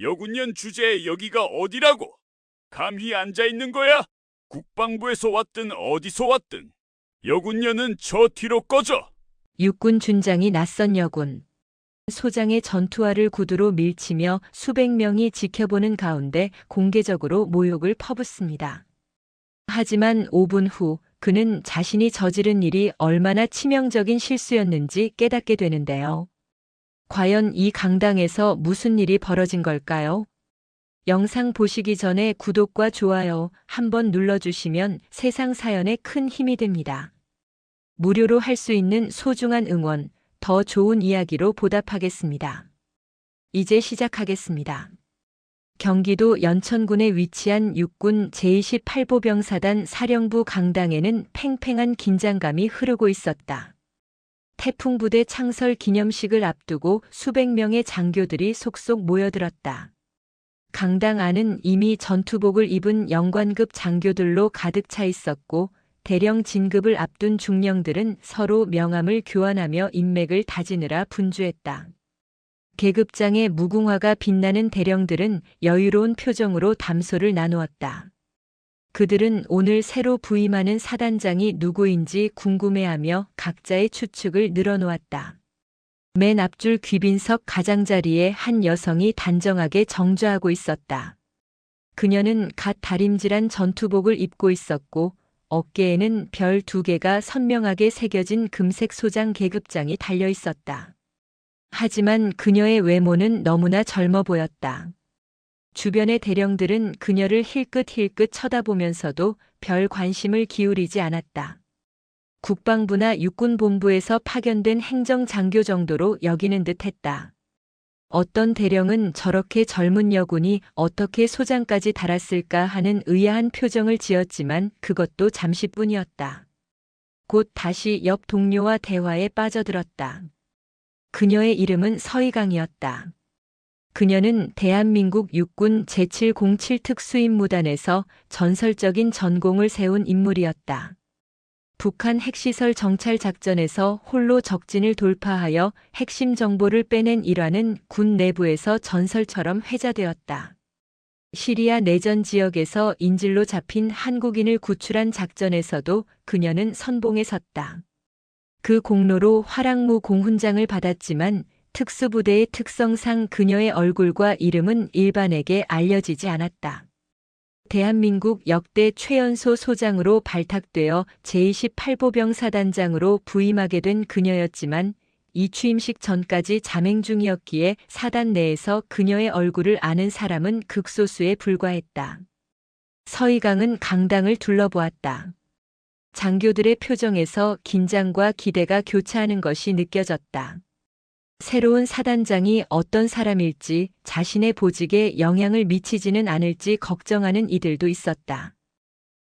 여군년 주제에 여기가 어디라고? 감히 앉아있는 거야? 국방부에서 왔든 어디서 왔든 여군년은 저 뒤로 꺼져. 육군 준장이 낯선 여군. 소장의 전투화를 구두로 밀치며 수백 명이 지켜보는 가운데 공개적으로 모욕을 퍼붓습니다. 하지만 5분 후 그는 자신이 저지른 일이 얼마나 치명적인 실수였는지 깨닫게 되는데요. 과연 이 강당에서 무슨 일이 벌어진 걸까요? 영상 보시기 전에 구독과 좋아요 한번 눌러주시면 세상 사연에 큰 힘이 됩니다. 무료로 할 수 있는 소중한 응원, 더 좋은 이야기로 보답하겠습니다. 이제 시작하겠습니다. 경기도 연천군에 위치한 육군 제28보병사단 사령부 강당에는 팽팽한 긴장감이 흐르고 있었다. 태풍부대 창설 기념식을 앞두고 수백 명의 장교들이 속속 모여들었다. 강당 안은 이미 전투복을 입은 영관급 장교들로 가득 차 있었고 대령 진급을 앞둔 중령들은 서로 명함을 교환하며 인맥을 다지느라 분주했다. 계급장의 무궁화가 빛나는 대령들은 여유로운 표정으로 담소를 나누었다. 그들은 오늘 새로 부임하는 사단장이 누구인지 궁금해하며 각자의 추측을 늘어놓았다. 맨 앞줄 귀빈석 가장자리에 한 여성이 단정하게 정좌하고 있었다. 그녀는 갓 다림질한 전투복을 입고 있었고 어깨에는 별 2개가 선명하게 새겨진 금색 소장 계급장이 달려 있었다. 하지만 그녀의 외모는 너무나 젊어 보였다. 주변의 대령들은 그녀를 힐끗힐끗 쳐다보면서도 별 관심을 기울이지 않았다. 국방부나 육군본부에서 파견된 행정장교 정도로 여기는 듯했다. 어떤 대령은 저렇게 젊은 여군이 어떻게 소장까지 달았을까 하는 의아한 표정을 지었지만 그것도 잠시뿐이었다. 곧 다시 옆 동료와 대화에 빠져들었다. 그녀의 이름은 서희강이었다. 그녀는 대한민국 육군 제707 특수임무단에서 전설적인 전공을 세운 인물이었다. 북한 핵시설 정찰 작전에서 홀로 적진을 돌파하여 핵심 정보를 빼낸 일화는 군 내부에서 전설처럼 회자되었다. 시리아 내전 지역에서 인질로 잡힌 한국인을 구출한 작전에서도 그녀는 선봉에 섰다. 그 공로로 화랑무 공훈장을 받았지만 특수부대의 특성상 그녀의 얼굴과 이름은 일반에게 알려지지 않았다. 대한민국 역대 최연소 소장으로 발탁되어 제28보병사단장으로 부임하게 된 그녀였지만 이 취임식 전까지 잠행 중이었기에 사단 내에서 그녀의 얼굴을 아는 사람은 극소수에 불과했다. 서희강은 강당을 둘러보았다. 장교들의 표정에서 긴장과 기대가 교차하는 것이 느껴졌다. 새로운 사단장이 어떤 사람일지 자신의 보직에 영향을 미치지는 않을지 걱정하는 이들도 있었다.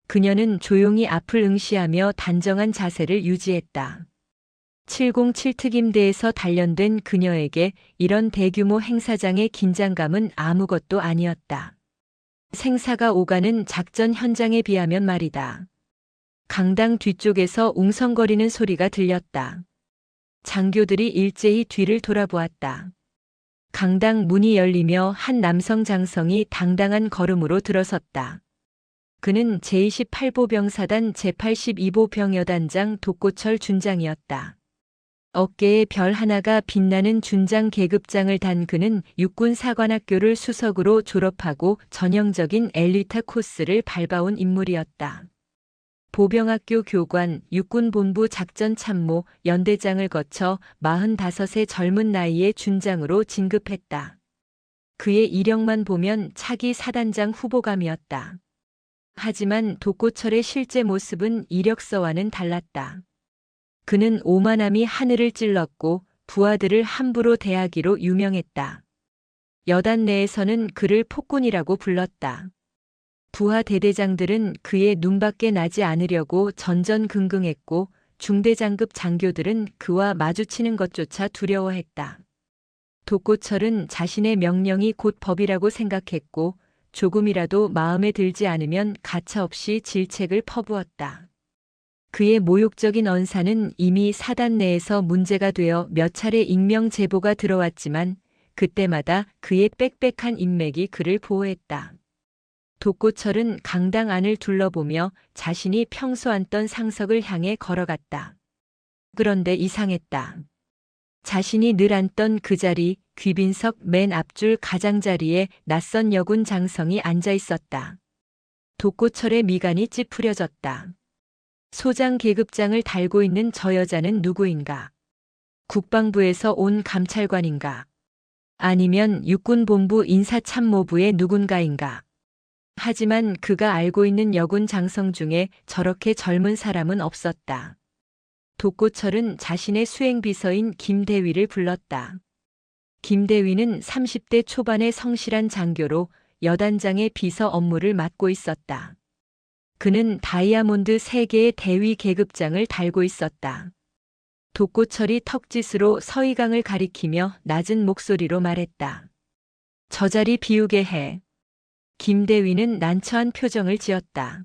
그녀는 조용히 앞을 응시하며 단정한 자세를 유지했다. 707 특임대에서 단련된 그녀에게 이런 대규모 행사장의 긴장감은 아무것도 아니었다. 생사가 오가는 작전 현장에 비하면 말이다. 강당 뒤쪽에서 웅성거리는 소리가 들렸다. 장교들이 일제히 뒤를 돌아보았다. 강당 문이 열리며 한 남성 장성이 당당한 걸음으로 들어섰다. 그는 제28보병사단 제82보병여단장 독고철 준장이었다. 어깨에 별 하나가 빛나는 준장 계급장을 단 그는 육군사관학교를 수석으로 졸업하고 전형적인 엘리트 코스를 밟아온 인물이었다. 보병학교 교관, 육군본부 작전참모, 연대장을 거쳐 45의 젊은 나이에 준장으로 진급했다. 그의 이력만 보면 차기 사단장 후보감이었다. 하지만 독고철의 실제 모습은 이력서와는 달랐다. 그는 오만함이 하늘을 찔렀고 부하들을 함부로 대하기로 유명했다. 여단 내에서는 그를 폭군이라고 불렀다. 부하 대대장들은 그의 눈밖에 나지 않으려고 전전긍긍했고 중대장급 장교들은 그와 마주치는 것조차 두려워했다. 독고철은 자신의 명령이 곧 법이라고 생각했고 조금이라도 마음에 들지 않으면 가차없이 질책을 퍼부었다. 그의 모욕적인 언사는 이미 사단 내에서 문제가 되어 몇 차례 익명 제보가 들어왔지만 그때마다 그의 빽빽한 인맥이 그를 보호했다. 독고철은 강당 안을 둘러보며 자신이 평소 앉던 상석을 향해 걸어갔다. 그런데 이상했다. 자신이 늘 앉던 그 자리, 귀빈석 맨 앞줄 가장자리에 낯선 여군 장성이 앉아 있었다. 독고철의 미간이 찌푸려졌다. 소장 계급장을 달고 있는 저 여자는 누구인가? 국방부에서 온 감찰관인가? 아니면 육군본부 인사참모부의 누군가인가? 하지만 그가 알고 있는 여군 장성 중에 저렇게 젊은 사람은 없었다. 독고철은 자신의 수행비서인 김대위를 불렀다. 김대위는 30대 초반의 성실한 장교로 여단장의 비서 업무를 맡고 있었다. 그는 다이아몬드 3개의 대위 계급장을 달고 있었다. 독고철이 턱짓으로 서희강을 가리키며 낮은 목소리로 말했다. 저 자리 비우게 해. 김대위는 난처한 표정을 지었다.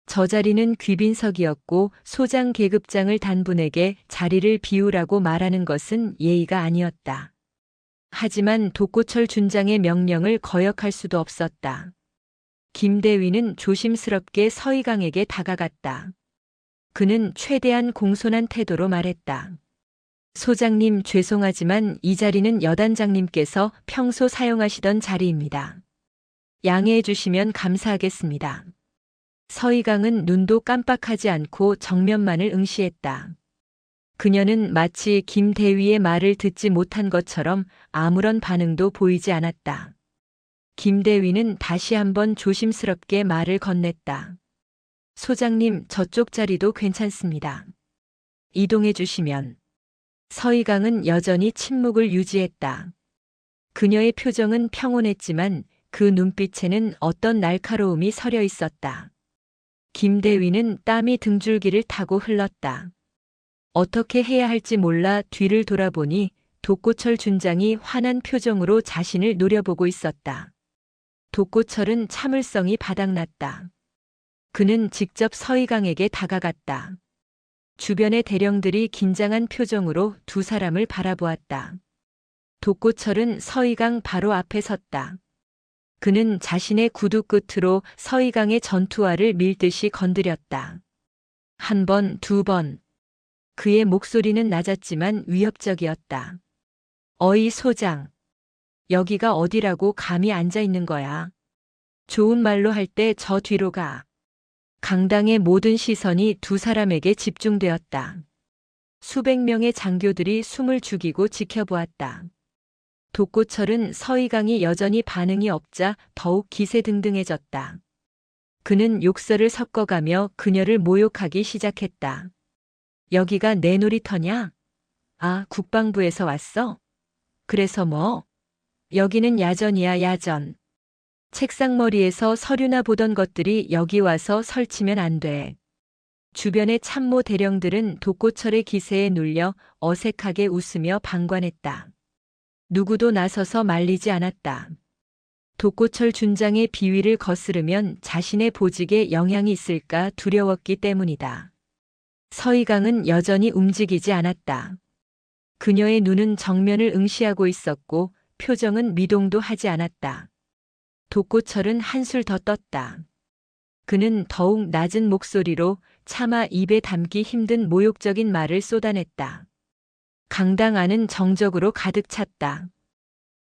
저 자리는 귀빈석이었고 소장 계급장을 단 분에게 자리를 비우라고 말하는 것은 예의가 아니었다. 하지만 독고철 준장의 명령을 거역할 수도 없었다. 김대위는 조심스럽게 서희강에게 다가갔다. 그는 최대한 공손한 태도로 말했다. 소장님 죄송하지만 이 자리는 여단장님께서 평소 사용하시던 자리입니다. 양해해 주시면 감사하겠습니다. 서희강은 눈도 깜빡하지 않고 정면만을 응시했다. 그녀는 마치 김대위의 말을 듣지 못한 것처럼 아무런 반응도 보이지 않았다. 김대위는 다시 한번 조심스럽게 말을 건넸다. 소장님, 저쪽 자리도 괜찮습니다. 이동해 주시면. 서희강은 여전히 침묵을 유지했다. 그녀의 표정은 평온했지만 그 눈빛에는 어떤 날카로움이 서려 있었다. 김대위는 땀이 등줄기를 타고 흘렀다. 어떻게 해야 할지 몰라 뒤를 돌아보니 독고철 준장이 환한 표정으로 자신을 노려보고 있었다. 독고철은 참을성이 바닥났다. 그는 직접 서희강에게 다가갔다. 주변의 대령들이 긴장한 표정으로 두 사람을 바라보았다. 독고철은 서희강 바로 앞에 섰다. 그는 자신의 구두 끝으로 서희강의 전투화를 밀듯이 건드렸다. 한 번, 두 번. 그의 목소리는 낮았지만 위협적이었다. 어이 소장. 여기가 어디라고 감히 앉아 있는 거야. 좋은 말로 할 때 저 뒤로 가. 강당의 모든 시선이 두 사람에게 집중되었다. 수백 명의 장교들이 숨을 죽이고 지켜보았다. 독고철은 서희강이 여전히 반응이 없자 더욱 기세등등해졌다. 그는 욕설을 섞어가며 그녀를 모욕하기 시작했다. 여기가 내 놀이터냐? 아, 국방부에서 왔어? 그래서 뭐? 여기는 야전이야, 야전. 책상머리에서 서류나 보던 것들이 여기 와서 설치면 안 돼. 주변의 참모 대령들은 독고철의 기세에 눌려 어색하게 웃으며 방관했다. 누구도 나서서 말리지 않았다. 독고철 준장의 비위를 거스르면 자신의 보직에 영향이 있을까 두려웠기 때문이다. 서희강은 여전히 움직이지 않았다. 그녀의 눈은 정면을 응시하고 있었고 표정은 미동도 하지 않았다. 독고철은 한술 더 떴다. 그는 더욱 낮은 목소리로 차마 입에 담기 힘든 모욕적인 말을 쏟아냈다. 강당 안은 정적으로 가득 찼다.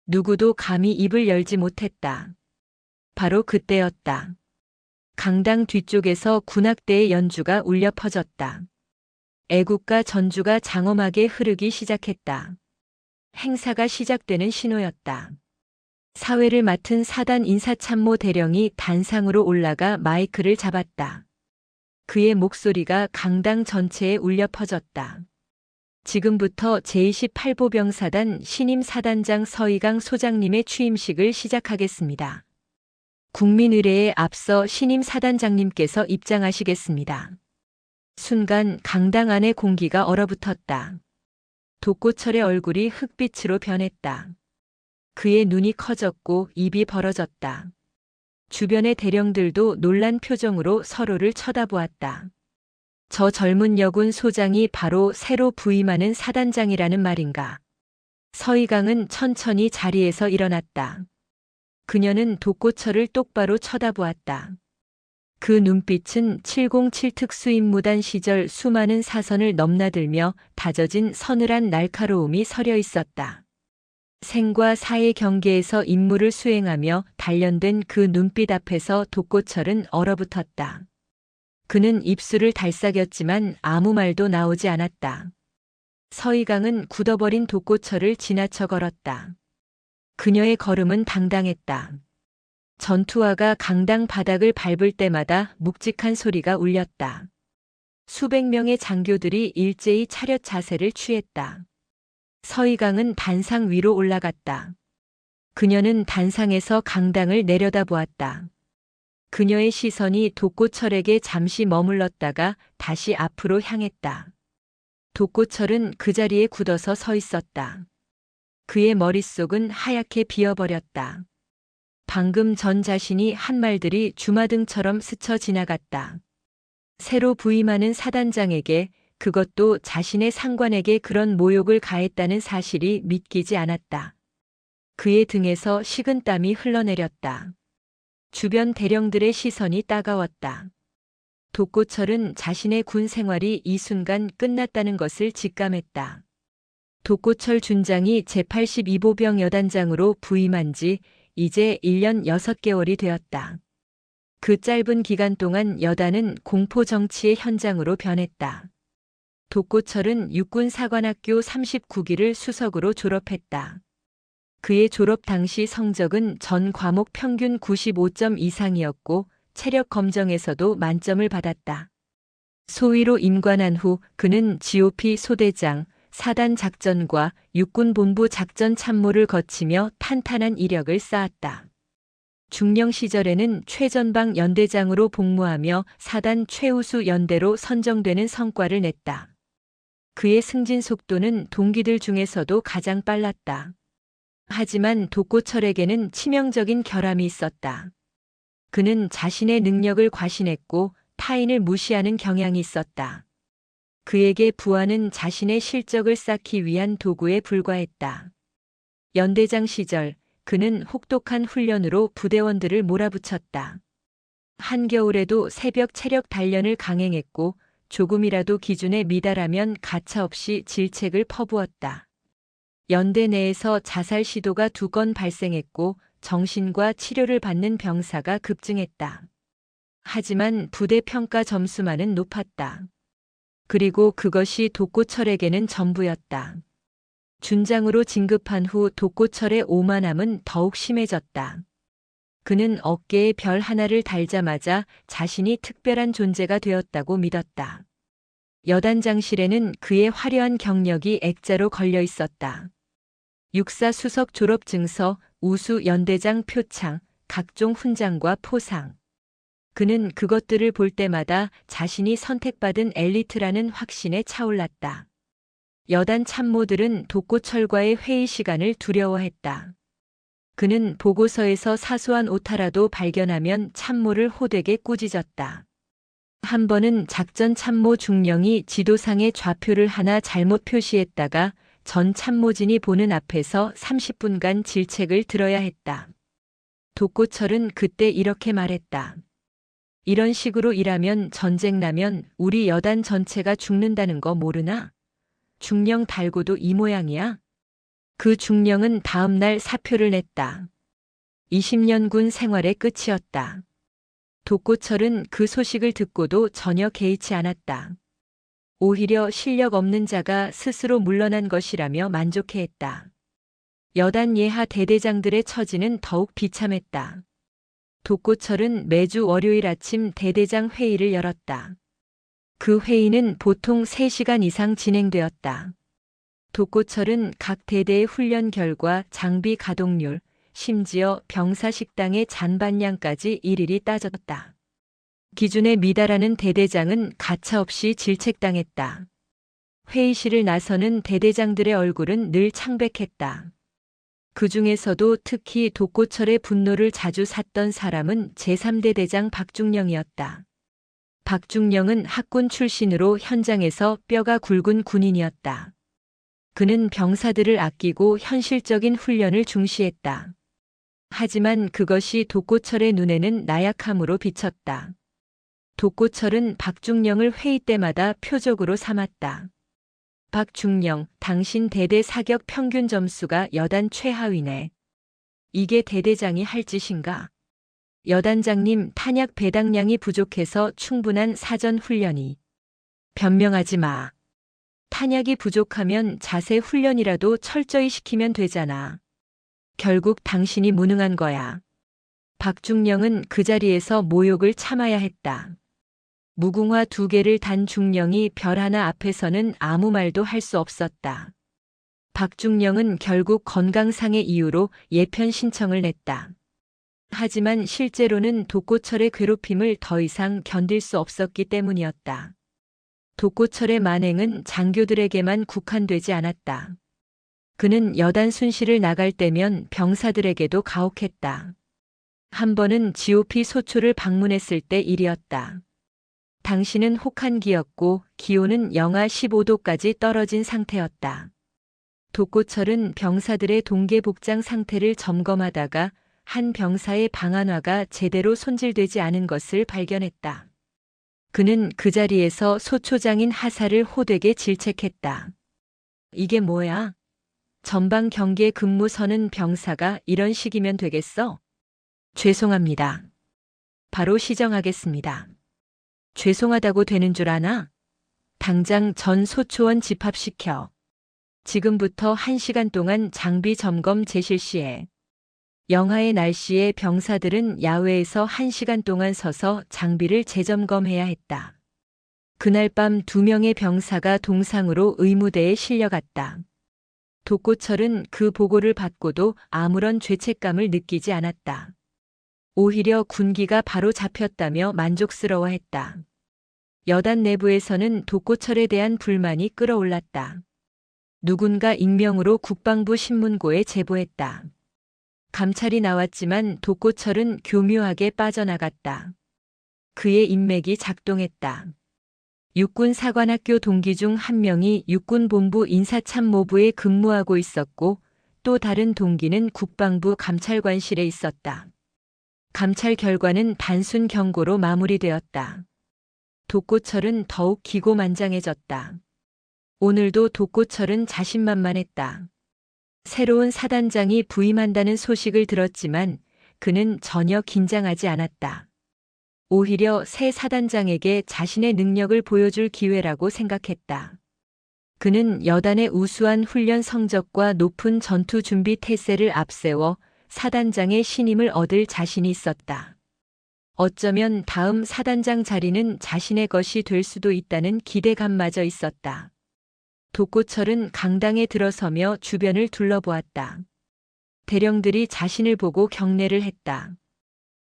누구도 감히 입을 열지 못했다. 바로 그때였다. 강당 뒤쪽에서 군악대의 연주가 울려 퍼졌다. 애국가 전주가 장엄하게 흐르기 시작했다. 행사가 시작되는 신호였다. 사회를 맡은 사단 인사참모 대령이 단상으로 올라가 마이크를 잡았다. 그의 목소리가 강당 전체에 울려 퍼졌다. 지금부터 제28보병사단 신임 사단장 서희강 소장님의 취임식을 시작하겠습니다. 국민의례에 앞서 신임 사단장님께서 입장하시겠습니다. 순간 강당 안의 공기가 얼어붙었다. 독고철의 얼굴이 흑빛으로 변했다. 그의 눈이 커졌고 입이 벌어졌다. 주변의 대령들도 놀란 표정으로 서로를 쳐다보았다. 저 젊은 여군 소장이 바로 새로 부임하는 사단장이라는 말인가. 서희강은 천천히 자리에서 일어났다. 그녀는 독고철을 똑바로 쳐다보았다. 그 눈빛은 707 특수임무단 시절 수많은 사선을 넘나들며 다져진 서늘한 날카로움이 서려 있었다. 생과 사의 경계에서 임무를 수행하며 단련된 그 눈빛 앞에서 독고철은 얼어붙었다. 그는 입술을 달싹였지만 아무 말도 나오지 않았다. 서희강은 굳어버린 독고철을 지나쳐 걸었다. 그녀의 걸음은 당당했다. 전투화가 강당 바닥을 밟을 때마다 묵직한 소리가 울렸다. 수백 명의 장교들이 일제히 차렷 자세를 취했다. 서희강은 단상 위로 올라갔다. 그녀는 단상에서 강당을 내려다보았다. 그녀의 시선이 독고철에게 잠시 머물렀다가 다시 앞으로 향했다. 독고철은 그 자리에 굳어서 서 있었다. 그의 머릿속은 하얗게 비어버렸다. 방금 전 자신이 한 말들이 주마등처럼 스쳐 지나갔다. 새로 부임하는 사단장에게, 그것도 자신의 상관에게 그런 모욕을 가했다는 사실이 믿기지 않았다. 그의 등에서 식은땀이 흘러내렸다. 주변 대령들의 시선이 따가웠다. 독고철은 자신의 군 생활이 이 순간 끝났다는 것을 직감했다. 독고철 준장이 제82보병 여단장으로 부임한 지 이제 1년 6개월이 되었다. 그 짧은 기간 동안 여단은 공포 정치의 현장으로 변했다. 독고철은 육군사관학교 39기를 수석으로 졸업했다. 그의 졸업 당시 성적은 전 과목 평균 95점 이상이었고 체력 검정에서도 만점을 받았다. 소위로 임관한 후 그는 GOP 소대장, 사단 작전과 육군본부 작전 참모를 거치며 탄탄한 이력을 쌓았다. 중령 시절에는 최전방 연대장으로 복무하며 사단 최우수 연대로 선정되는 성과를 냈다. 그의 승진 속도는 동기들 중에서도 가장 빨랐다. 하지만 독고철에게는 치명적인 결함이 있었다. 그는 자신의 능력을 과신했고 타인을 무시하는 경향이 있었다. 그에게 부하는 자신의 실적을 쌓기 위한 도구에 불과했다. 연대장 시절 그는 혹독한 훈련으로 부대원들을 몰아붙였다. 한겨울에도 새벽 체력 단련을 강행했고 조금이라도 기준에 미달하면 가차없이 질책을 퍼부었다. 연대 내에서 자살 시도가 2건 발생했고 정신과 치료를 받는 병사가 급증했다. 하지만 부대 평가 점수만은 높았다. 그리고 그것이 독고철에게는 전부였다. 준장으로 진급한 후 독고철의 오만함은 더욱 심해졌다. 그는 어깨에 별 하나를 달자마자 자신이 특별한 존재가 되었다고 믿었다. 여단장실에는 그의 화려한 경력이 액자로 걸려 있었다. 육사 수석 졸업 증서, 우수 연대장 표창, 각종 훈장과 포상. 그는 그것들을 볼 때마다 자신이 선택받은 엘리트라는 확신에 차올랐다. 여단 참모들은 독고철과의 회의 시간을 두려워했다. 그는 보고서에서 사소한 오타라도 발견하면 참모를 호되게 꾸짖었다. 한 번은 작전 참모 중령이 지도상에 좌표를 하나 잘못 표시했다가 전 참모진이 보는 앞에서 30분간 질책을 들어야 했다. 독고철은 그때 이렇게 말했다. 이런 식으로 일하면 전쟁 나면 우리 여단 전체가 죽는다는 거 모르나? 중령 달고도 이 모양이야? 그 중령은 다음 날 사표를 냈다. 20년 군 생활의 끝이었다. 독고철은 그 소식을 듣고도 전혀 개의치 않았다. 오히려 실력 없는 자가 스스로 물러난 것이라며 만족해했다. 여단 예하 대대장들의 처지는 더욱 비참했다. 독고철은 매주 월요일 아침 대대장 회의를 열었다. 그 회의는 보통 3시간 이상 진행되었다. 독고철은 각 대대의 훈련 결과, 장비 가동률, 심지어 병사 식당의 잔반량까지 일일이 따졌다. 기준에 미달하는 대대장은 가차없이 질책당했다. 회의실을 나서는 대대장들의 얼굴은 늘 창백했다. 그 중에서도 특히 독고철의 분노를 자주 샀던 사람은 제3대 대장 박중령이었다. 박중령은 학군 출신으로 현장에서 뼈가 굵은 군인이었다. 그는 병사들을 아끼고 현실적인 훈련을 중시했다. 하지만 그것이 독고철의 눈에는 나약함으로 비쳤다. 독고철은 박중령을 회의 때마다 표적으로 삼았다. 박중령, 당신 대대 사격 평균 점수가 여단 최하위네. 이게 대대장이 할 짓인가? 여단장님, 탄약 배당량이 부족해서 충분한 사전 훈련이. 변명하지 마. 탄약이 부족하면 자세 훈련이라도 철저히 시키면 되잖아. 결국 당신이 무능한 거야. 박중령은 그 자리에서 모욕을 참아야 했다. 무궁화 2개를 단 중령이 별 하나 앞에서는 아무 말도 할 수 없었다. 박중령은 결국 건강상의 이유로 예편 신청을 냈다. 하지만 실제로는 독고철의 괴롭힘을 더 이상 견딜 수 없었기 때문이었다. 독고철의 만행은 장교들에게만 국한되지 않았다. 그는 여단 순시를 나갈 때면 병사들에게도 가혹했다. 한 번은 GOP 소초를 방문했을 때 일이었다. 당시는 혹한기였고 기온은 영하 15도까지 떨어진 상태였다. 독고철은 병사들의 동계복장 상태를 점검하다가 한 병사의 방한화가 제대로 손질되지 않은 것을 발견했다. 그는 그 자리에서 소초장인 하사를 호되게 질책했다. 이게 뭐야? 전방 경계 근무 서는 병사가 이런 식이면 되겠어? 죄송합니다. 바로 시정하겠습니다. 죄송하다고 되는 줄 아나? 당장 전 소초원 집합시켜. 지금부터 1시간 동안 장비 점검 재실시해. 영하의 날씨에 병사들은 야외에서 1시간 동안 서서 장비를 재점검해야 했다. 그날 밤 2명의 병사가 동상으로 의무대에 실려갔다. 독고철은 그 보고를 받고도 아무런 죄책감을 느끼지 않았다. 오히려 군기가 바로 잡혔다며 만족스러워했다. 여단 내부에서는 독고철에 대한 불만이 끌어올랐다. 누군가 익명으로 국방부 신문고에 제보했다. 감찰이 나왔지만 독고철은 교묘하게 빠져나갔다. 그의 인맥이 작동했다. 육군사관학교 동기 중 한 명이 육군본부 인사참모부에 근무하고 있었고 또 다른 동기는 국방부 감찰관실에 있었다. 감찰 결과는 단순 경고로 마무리되었다. 독고철은 더욱 기고만장해졌다. 오늘도 독고철은 자신만만했다. 새로운 사단장이 부임한다는 소식을 들었지만 그는 전혀 긴장하지 않았다. 오히려 새 사단장에게 자신의 능력을 보여줄 기회라고 생각했다. 그는 여단의 우수한 훈련 성적과 높은 전투 준비 태세를 앞세워 사단장의 신임을 얻을 자신이 있었다. 어쩌면 다음 사단장 자리는 자신의 것이 될 수도 있다는 기대감마저 있었다. 독고철은 강당에 들어서며 주변을 둘러보았다. 대령들이 자신을 보고 경례를 했다.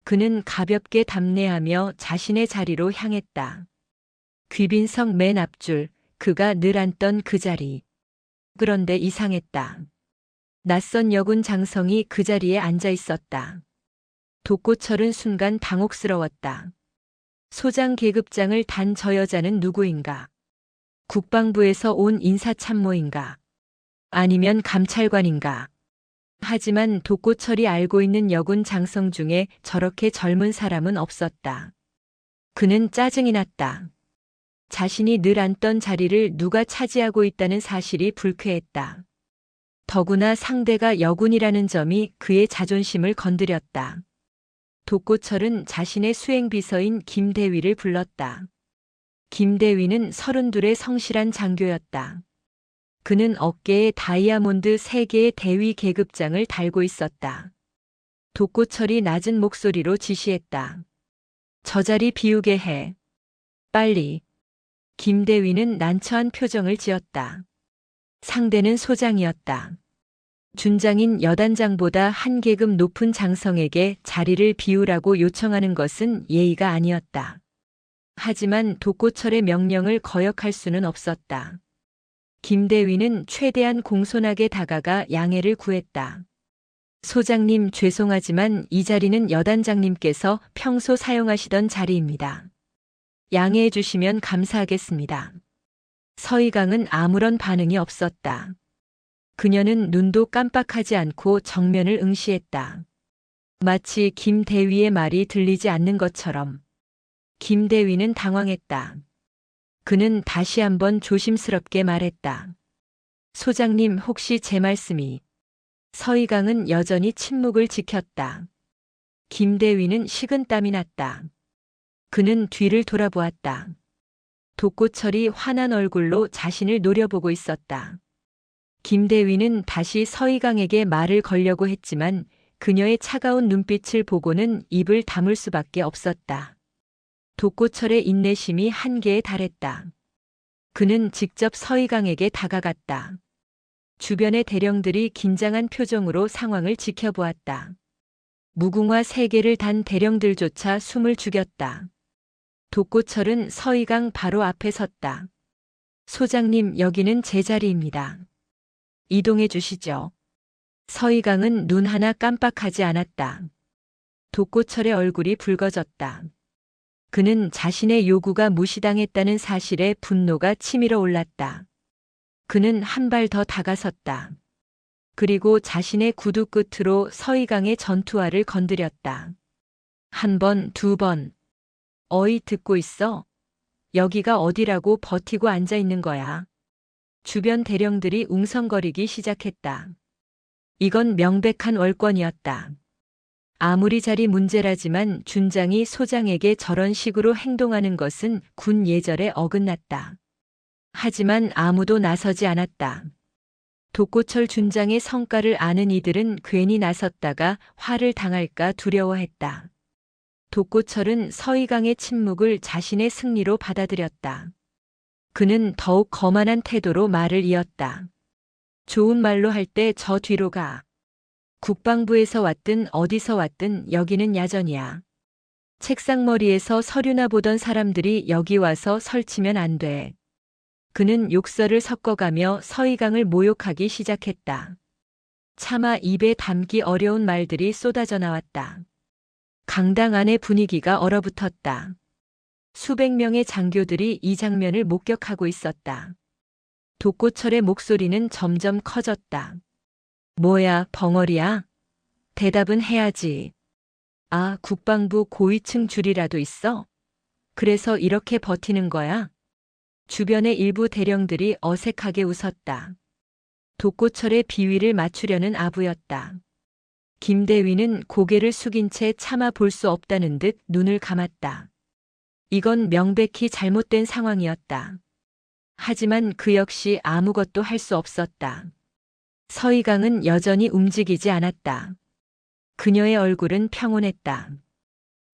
그는 가볍게 답례하며 자신의 자리로 향했다. 귀빈석 맨 앞줄, 그가 늘 앉던 그 자리. 그런데 이상했다. 낯선 여군 장성이 그 자리에 앉아 있었다. 독고철은 순간 당혹스러웠다. 소장 계급장을 단 저 여자는 누구인가? 국방부에서 온 인사참모인가? 아니면 감찰관인가? 하지만 독고철이 알고 있는 여군 장성 중에 저렇게 젊은 사람은 없었다. 그는 짜증이 났다. 자신이 늘 앉던 자리를 누가 차지하고 있다는 사실이 불쾌했다. 더구나 상대가 여군이라는 점이 그의 자존심을 건드렸다. 독고철은 자신의 수행비서인 김대위를 불렀다. 김대위는 32의 성실한 장교였다. 그는 어깨에 다이아몬드 3개의 대위 계급장을 달고 있었다. 독고철이 낮은 목소리로 지시했다. 저 자리 비우게 해. 빨리. 김대위는 난처한 표정을 지었다. 상대는 소장이었다. 준장인 여단장보다 한 계급 높은 장성에게 자리를 비우라고 요청하는 것은 예의가 아니었다. 하지만 독고철의 명령을 거역할 수는 없었다. 김대위는 최대한 공손하게 다가가 양해를 구했다. 소장님, 죄송하지만 이 자리는 여단장님께서 평소 사용하시던 자리입니다. 양해해 주시면 감사하겠습니다. 서희강은 아무런 반응이 없었다. 그녀는 눈도 깜빡하지 않고 정면을 응시했다. 마치 김대위의 말이 들리지 않는 것처럼. 김대위는 당황했다. 그는 다시 한번 조심스럽게 말했다. 소장님, 혹시 제 말씀이... 서희강은 여전히 침묵을 지켰다. 김대위는 식은땀이 났다. 그는 뒤를 돌아보았다. 독고철이 환한 얼굴로 자신을 노려보고 있었다. 김대위는 다시 서희강에게 말을 걸려고 했지만 그녀의 차가운 눈빛을 보고는 입을 다물 수밖에 없었다. 독고철의 인내심이 한계에 달했다. 그는 직접 서희강에게 다가갔다. 주변의 대령들이 긴장한 표정으로 상황을 지켜보았다. 무궁화 3개를 단 대령들조차 숨을 죽였다. 독고철은 서희강 바로 앞에 섰다. 소장님, 여기는 제 자리입니다. 이동해 주시죠. 서희강은 눈 하나 깜빡하지 않았다. 독고철의 얼굴이 붉어졌다. 그는 자신의 요구가 무시당했다는 사실에 분노가 치밀어 올랐다. 그는 한 발 더 다가섰다. 그리고 자신의 구두 끝으로 서희강의 전투화를 건드렸다. 1번, 2번. 어이, 듣고 있어? 여기가 어디라고 버티고 앉아 있는 거야. 주변 대령들이 웅성거리기 시작했다. 이건 명백한 월권이었다. 아무리 자리 문제라지만 준장이 소장에게 저런 식으로 행동하는 것은 군 예절에 어긋났다. 하지만 아무도 나서지 않았다. 독고철 준장의 성과를 아는 이들은 괜히 나섰다가 화를 당할까 두려워했다. 독고철은 서희강의 침묵을 자신의 승리로 받아들였다. 그는 더욱 거만한 태도로 말을 이었다. 좋은 말로 할 때 저 뒤로 가. 국방부에서 왔든 어디서 왔든 여기는 야전이야. 책상머리에서 서류나 보던 사람들이 여기 와서 설치면 안 돼. 그는 욕설을 섞어가며 서희강을 모욕하기 시작했다. 차마 입에 담기 어려운 말들이 쏟아져 나왔다. 강당 안의 분위기가 얼어붙었다. 수백 명의 장교들이 이 장면을 목격하고 있었다. 독고철의 목소리는 점점 커졌다. 뭐야, 벙어리야? 대답은 해야지. 아, 국방부 고위층 줄이라도 있어? 그래서 이렇게 버티는 거야? 주변의 일부 대령들이 어색하게 웃었다. 독고철의 비위를 맞추려는 아부였다. 김대위는 고개를 숙인 채 차마 볼 수 없다는 듯 눈을 감았다. 이건 명백히 잘못된 상황이었다. 하지만 그 역시 아무것도 할 수 없었다. 서희강은 여전히 움직이지 않았다. 그녀의 얼굴은 평온했다.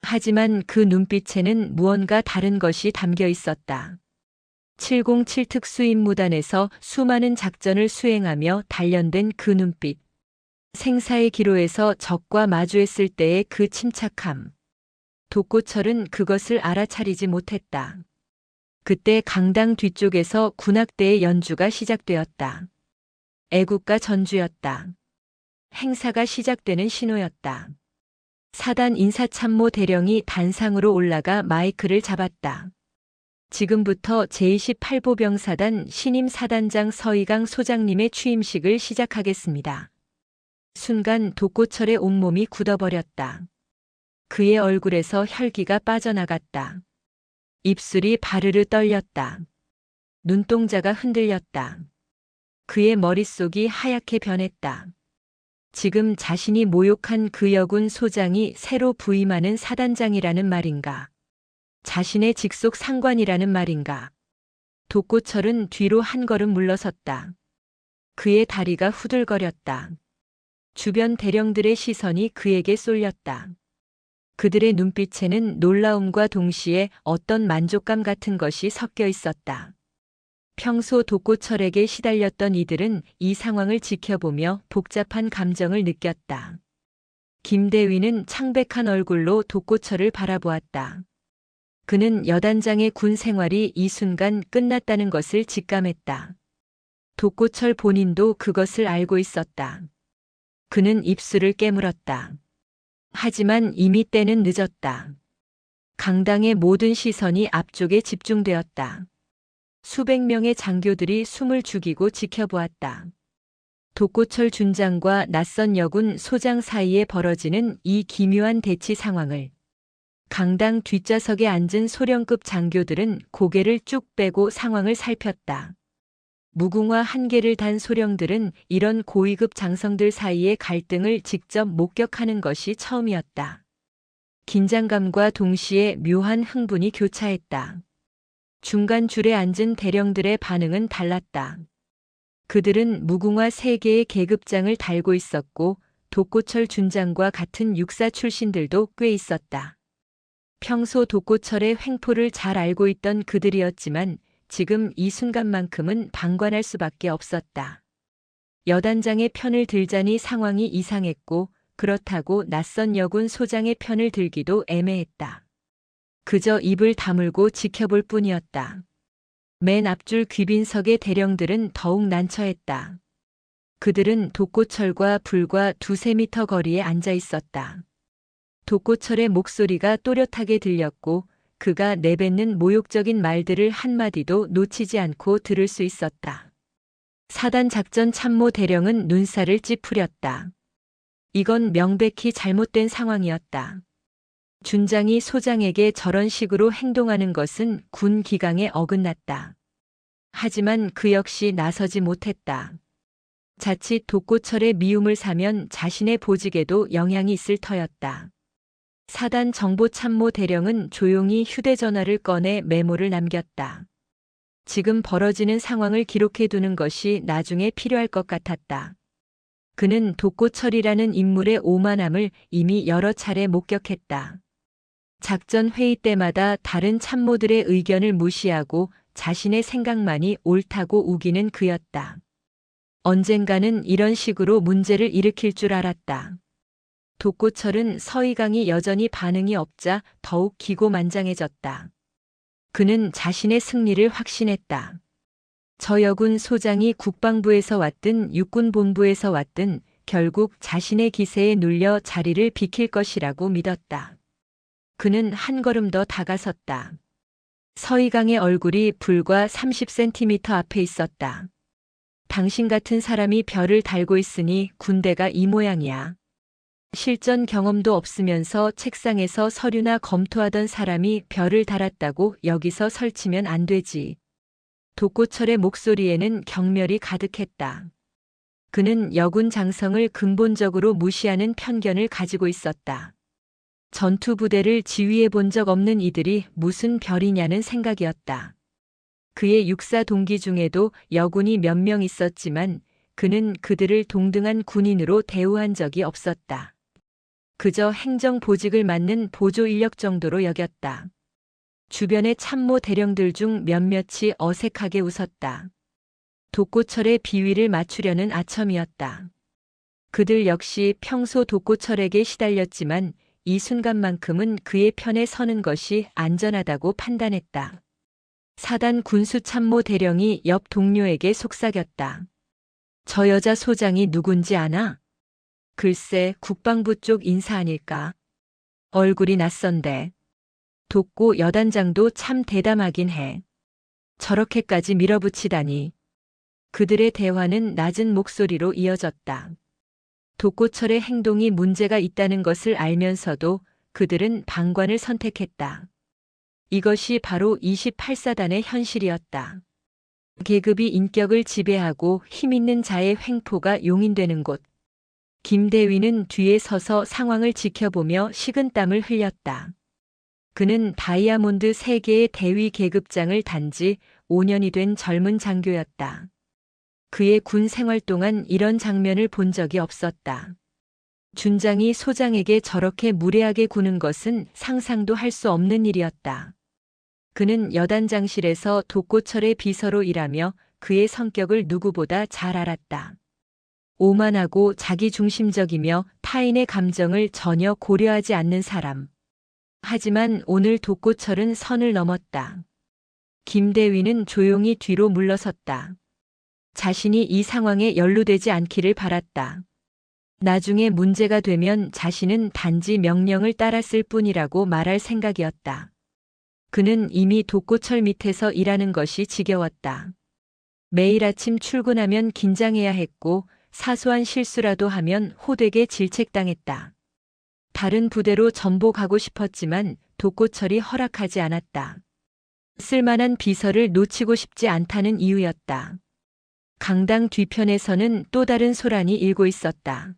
하지만 그 눈빛에는 무언가 다른 것이 담겨 있었다. 707 특수임무단에서 수많은 작전을 수행하며 단련된 그 눈빛. 생사의 기로에서 적과 마주했을 때의 그 침착함. 독고철은 그것을 알아차리지 못했다. 그때 강당 뒤쪽에서 군악대의 연주가 시작되었다. 애국가 전주였다. 행사가 시작되는 신호였다. 사단 인사참모 대령이 단상으로 올라가 마이크를 잡았다. 지금부터 제28보병사단 신임 사단장 서희강 소장님의 취임식을 시작하겠습니다. 순간 독고철의 온몸이 굳어버렸다. 그의 얼굴에서 혈기가 빠져나갔다. 입술이 바르르 떨렸다. 눈동자가 흔들렸다. 그의 머릿속이 하얗게 변했다. 지금 자신이 모욕한 그 여군 소장이 새로 부임하는 사단장이라는 말인가? 자신의 직속 상관이라는 말인가? 독고철은 뒤로 한 걸음 물러섰다. 그의 다리가 후들거렸다. 주변 대령들의 시선이 그에게 쏠렸다. 그들의 눈빛에는 놀라움과 동시에 어떤 만족감 같은 것이 섞여 있었다. 평소 독고철에게 시달렸던 이들은 이 상황을 지켜보며 복잡한 감정을 느꼈다. 김대위는 창백한 얼굴로 독고철을 바라보았다. 그는 여단장의 군 생활이 이 순간 끝났다는 것을 직감했다. 독고철 본인도 그것을 알고 있었다. 그는 입술을 깨물었다. 하지만 이미 때는 늦었다. 강당의 모든 시선이 앞쪽에 집중되었다. 수백 명의 장교들이 숨을 죽이고 지켜보았다. 독고철 준장과 낯선 여군 소장 사이에 벌어지는 이 기묘한 대치 상황을 강당 뒷좌석에 앉은 소령급 장교들은 고개를 쭉 빼고 상황을 살폈다. 무궁화 한 개를 단 소령들은 이런 고위급 장성들 사이의 갈등을 직접 목격하는 것이 처음이었다. 긴장감과 동시에 묘한 흥분이 교차했다. 중간 줄에 앉은 대령들의 반응은 달랐다. 그들은 무궁화 3개의 계급장을 달고 있었고 독고철 준장과 같은 육사 출신들도 꽤 있었다. 평소 독고철의 횡포를 잘 알고 있던 그들이었지만 지금 이 순간만큼은 방관할 수밖에 없었다. 여단장의 편을 들자니 상황이 이상했고 그렇다고 낯선 여군 소장의 편을 들기도 애매했다. 그저 입을 다물고 지켜볼 뿐이었다. 맨 앞줄 귀빈석의 대령들은 더욱 난처했다. 그들은 독고철과 불과 2~3m 거리에 앉아 있었다. 독고철의 목소리가 또렷하게 들렸고 그가 내뱉는 모욕적인 말들을 한마디도 놓치지 않고 들을 수 있었다. 사단 작전 참모 대령은 눈살을 찌푸렸다. 이건 명백히 잘못된 상황이었다. 준장이 소장에게 저런 식으로 행동하는 것은 군 기강에 어긋났다. 하지만 그 역시 나서지 못했다. 자칫 독고철의 미움을 사면 자신의 보직에도 영향이 있을 터였다. 사단 정보참모 대령은 조용히 휴대전화를 꺼내 메모를 남겼다. 지금 벌어지는 상황을 기록해 두는 것이 나중에 필요할 것 같았다. 그는 독고철이라는 인물의 오만함을 이미 여러 차례 목격했다. 작전 회의 때마다 다른 참모들의 의견을 무시하고 자신의 생각만이 옳다고 우기는 그였다. 언젠가는 이런 식으로 문제를 일으킬 줄 알았다. 독고철은 서희강이 여전히 반응이 없자 더욱 기고만장해졌다. 그는 자신의 승리를 확신했다. 저 여군 소장이 국방부에서 왔든 육군본부에서 왔든 결국 자신의 기세에 눌려 자리를 비킬 것이라고 믿었다. 그는 한 걸음 더 다가섰다. 서희강의 얼굴이 불과 30cm 앞에 있었다. 당신 같은 사람이 별을 달고 있으니 군대가 이 모양이야. 실전 경험도 없으면서 책상에서 서류나 검토하던 사람이 별을 달았다고 여기서 설치면 안 되지. 독고철의 목소리에는 경멸이 가득했다. 그는 여군 장성을 근본적으로 무시하는 편견을 가지고 있었다. 전투부대를 지휘해 본 적 없는 이들이 무슨 별이냐는 생각이었다. 그의 육사 동기 중에도 여군이 몇 명 있었지만 그는 그들을 동등한 군인으로 대우한 적이 없었다. 그저 행정 보직을 맡는 보조 인력 정도로 여겼다. 주변의 참모 대령들 중 몇몇이 어색하게 웃었다. 독고철의 비위를 맞추려는 아첨이었다. 그들 역시 평소 독고철에게 시달렸지만 이 순간만큼은 그의 편에 서는 것이 안전하다고 판단했다. 사단 군수참모 대령이 옆 동료에게 속삭였다. 저 여자 소장이 누군지 아나? 글쎄 국방부 쪽 인사 아닐까? 얼굴이 낯선데. 독고 여단장도 참 대담하긴 해. 저렇게까지 밀어붙이다니. 그들의 대화는 낮은 목소리로 이어졌다. 독고철의 행동이 문제가 있다는 것을 알면서도 그들은 방관을 선택했다. 이것이 바로 28사단의 현실이었다. 계급이 인격을 지배하고 힘있는 자의 횡포가 용인되는 곳. 김대위는 뒤에 서서 상황을 지켜보며 식은땀을 흘렸다. 그는 다이아몬드 3개의 대위 계급장을 단지 5년이 된 젊은 장교였다. 그의 군 생활 동안 이런 장면을 본 적이 없었다. 준장이 소장에게 저렇게 무례하게 구는 것은 상상도 할 수 없는 일이었다. 그는 여단장실에서 독고철의 비서로 일하며 그의 성격을 누구보다 잘 알았다. 오만하고 자기중심적이며 타인의 감정을 전혀 고려하지 않는 사람. 하지만 오늘 독고철은 선을 넘었다. 김대위는 조용히 뒤로 물러섰다. 자신이 이 상황에 연루되지 않기를 바랐다. 나중에 문제가 되면 자신은 단지 명령을 따랐을 뿐이라고 말할 생각이었다. 그는 이미 독고철 밑에서 일하는 것이 지겨웠다. 매일 아침 출근하면 긴장해야 했고 사소한 실수라도 하면 호되게 질책당했다. 다른 부대로 전복하고 싶었지만 독고철이 허락하지 않았다. 쓸만한 비서를 놓치고 싶지 않다는 이유였다. 강당 뒤편에서는 또 다른 소란이 일고 있었다.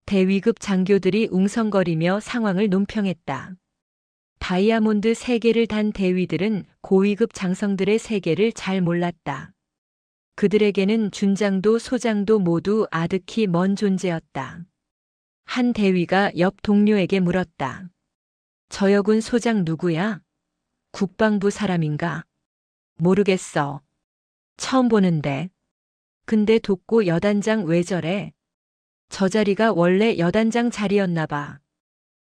대위급 장교들이 웅성거리며 상황을 논평했다. 다이아몬드 3개를 단 대위들은 고위급 장성들의 세계를 잘 몰랐다. 그들에게는 준장도 소장도 모두 아득히 먼 존재였다. 한 대위가 옆 동료에게 물었다. 저 여군 소장 누구야? 국방부 사람인가? 모르겠어. 처음 보는데. 근데 독고 여단장 왜 저래? 저 자리가 원래 여단장 자리였나 봐.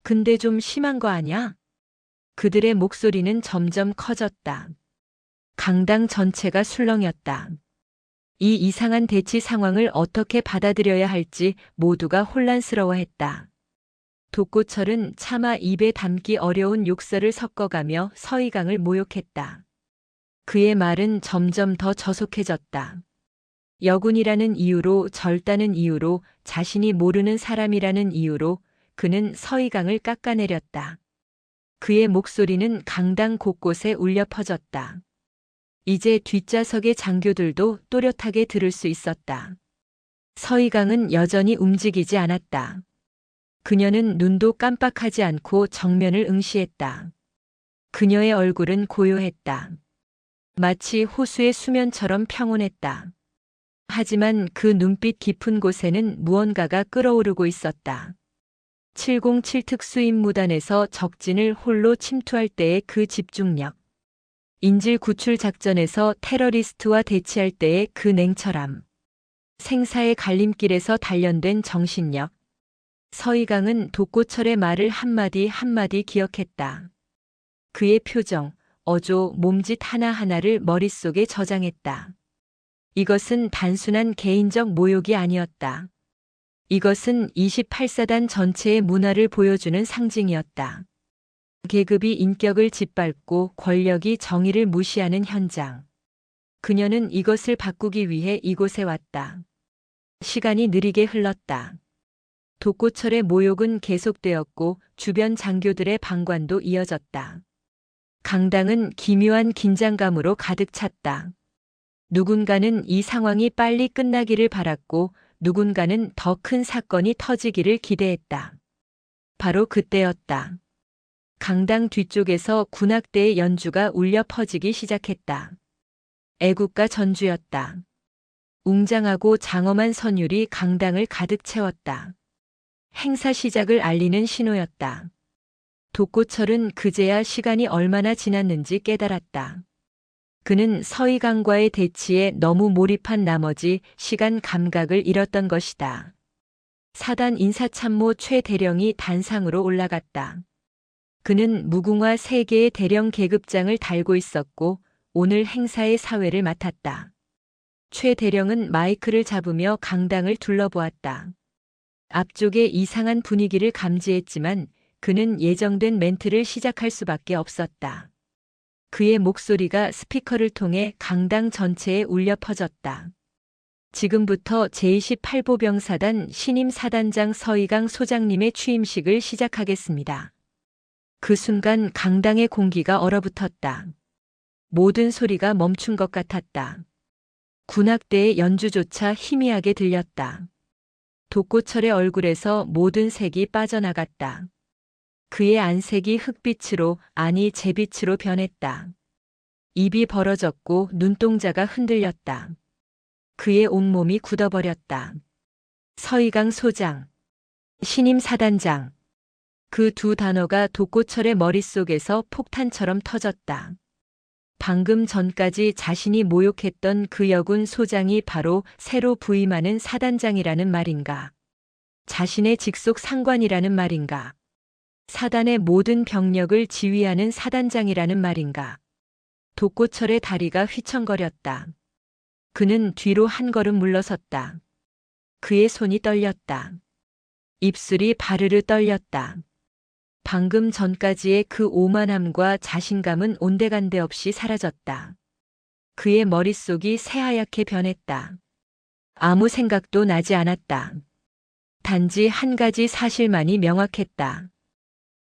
근데 좀 심한 거 아냐? 그들의 목소리는 점점 커졌다. 강당 전체가 술렁였다. 이 이상한 대치 상황을 어떻게 받아들여야 할지 모두가 혼란스러워했다. 독고철은 차마 입에 담기 어려운 욕설을 섞어가며 서희강을 모욕했다. 그의 말은 점점 더 저속해졌다. 여군이라는 이유로, 절다는 이유로, 자신이 모르는 사람이라는 이유로 그는 서희강을 깎아내렸다. 그의 목소리는 강당 곳곳에 울려 퍼졌다. 이제 뒷좌석의 장교들도 또렷하게 들을 수 있었다. 서희강은 여전히 움직이지 않았다. 그녀는 눈도 깜빡하지 않고 정면을 응시했다. 그녀의 얼굴은 고요했다. 마치 호수의 수면처럼 평온했다. 하지만 그 눈빛 깊은 곳에는 무언가가 끓어오르고 있었다. 707 특수임무단에서 적진을 홀로 침투할 때의 그 집중력. 인질 구출 작전에서 테러리스트와 대치할 때의 그 냉철함. 생사의 갈림길에서 단련된 정신력. 서희강은 독고철의 말을 한마디 한마디 기억했다. 그의 표정, 어조, 몸짓 하나하나를 머릿속에 저장했다. 이것은 단순한 개인적 모욕이 아니었다. 이것은 28사단 전체의 문화를 보여주는 상징이었다. 계급이 인격을 짓밟고 권력이 정의를 무시하는 현장. 그녀는 이것을 바꾸기 위해 이곳에 왔다. 시간이 느리게 흘렀다. 독고철의 모욕은 계속되었고 주변 장교들의 방관도 이어졌다. 강당은 기묘한 긴장감으로 가득 찼다. 누군가는 이 상황이 빨리 끝나기를 바랐고 누군가는 더 큰 사건이 터지기를 기대했다. 바로 그때였다. 강당 뒤쪽에서 군악대의 연주가 울려 퍼지기 시작했다. 애국가 전주였다. 웅장하고 장엄한 선율이 강당을 가득 채웠다. 행사 시작을 알리는 신호였다. 독고철은 그제야 시간이 얼마나 지났는지 깨달았다. 그는 서희강과의 대치에 너무 몰입한 나머지 시간 감각을 잃었던 것이다. 사단 인사참모 최 대령이 단상으로 올라갔다. 그는 무궁화 3개의 대령 계급장을 달고 있었고 오늘 행사의 사회를 맡았다. 최 대령은 마이크를 잡으며 강당을 둘러보았다. 앞쪽의 이상한 분위기를 감지했지만 그는 예정된 멘트를 시작할 수밖에 없었다. 그의 목소리가 스피커를 통해 강당 전체에 울려 퍼졌다. 지금부터 제28보병사단 신임 사단장 서희강 소장님의 취임식을 시작하겠습니다. 그 순간 강당의 공기가 얼어붙었다. 모든 소리가 멈춘 것 같았다. 군악대의 연주조차 희미하게 들렸다. 독고철의 얼굴에서 모든 색이 빠져나갔다. 그의 안색이 흑빛으로, 아니 재빛으로 변했다. 입이 벌어졌고 눈동자가 흔들렸다. 그의 온몸이 굳어버렸다. 서희강 소장, 신임 사단장. 그 두 단어가 독고철의 머릿속에서 폭탄처럼 터졌다. 방금 전까지 자신이 모욕했던 그 여군 소장이 바로 새로 부임하는 사단장이라는 말인가? 자신의 직속 상관이라는 말인가? 사단의 모든 병력을 지휘하는 사단장이라는 말인가? 독고철의 다리가 휘청거렸다. 그는 뒤로 한 걸음 물러섰다. 그의 손이 떨렸다. 입술이 바르르 떨렸다. 방금 전까지의 그 오만함과 자신감은 온데간데 없이 사라졌다. 그의 머릿속이 새하얗게 변했다. 아무 생각도 나지 않았다. 단지 한 가지 사실만이 명확했다.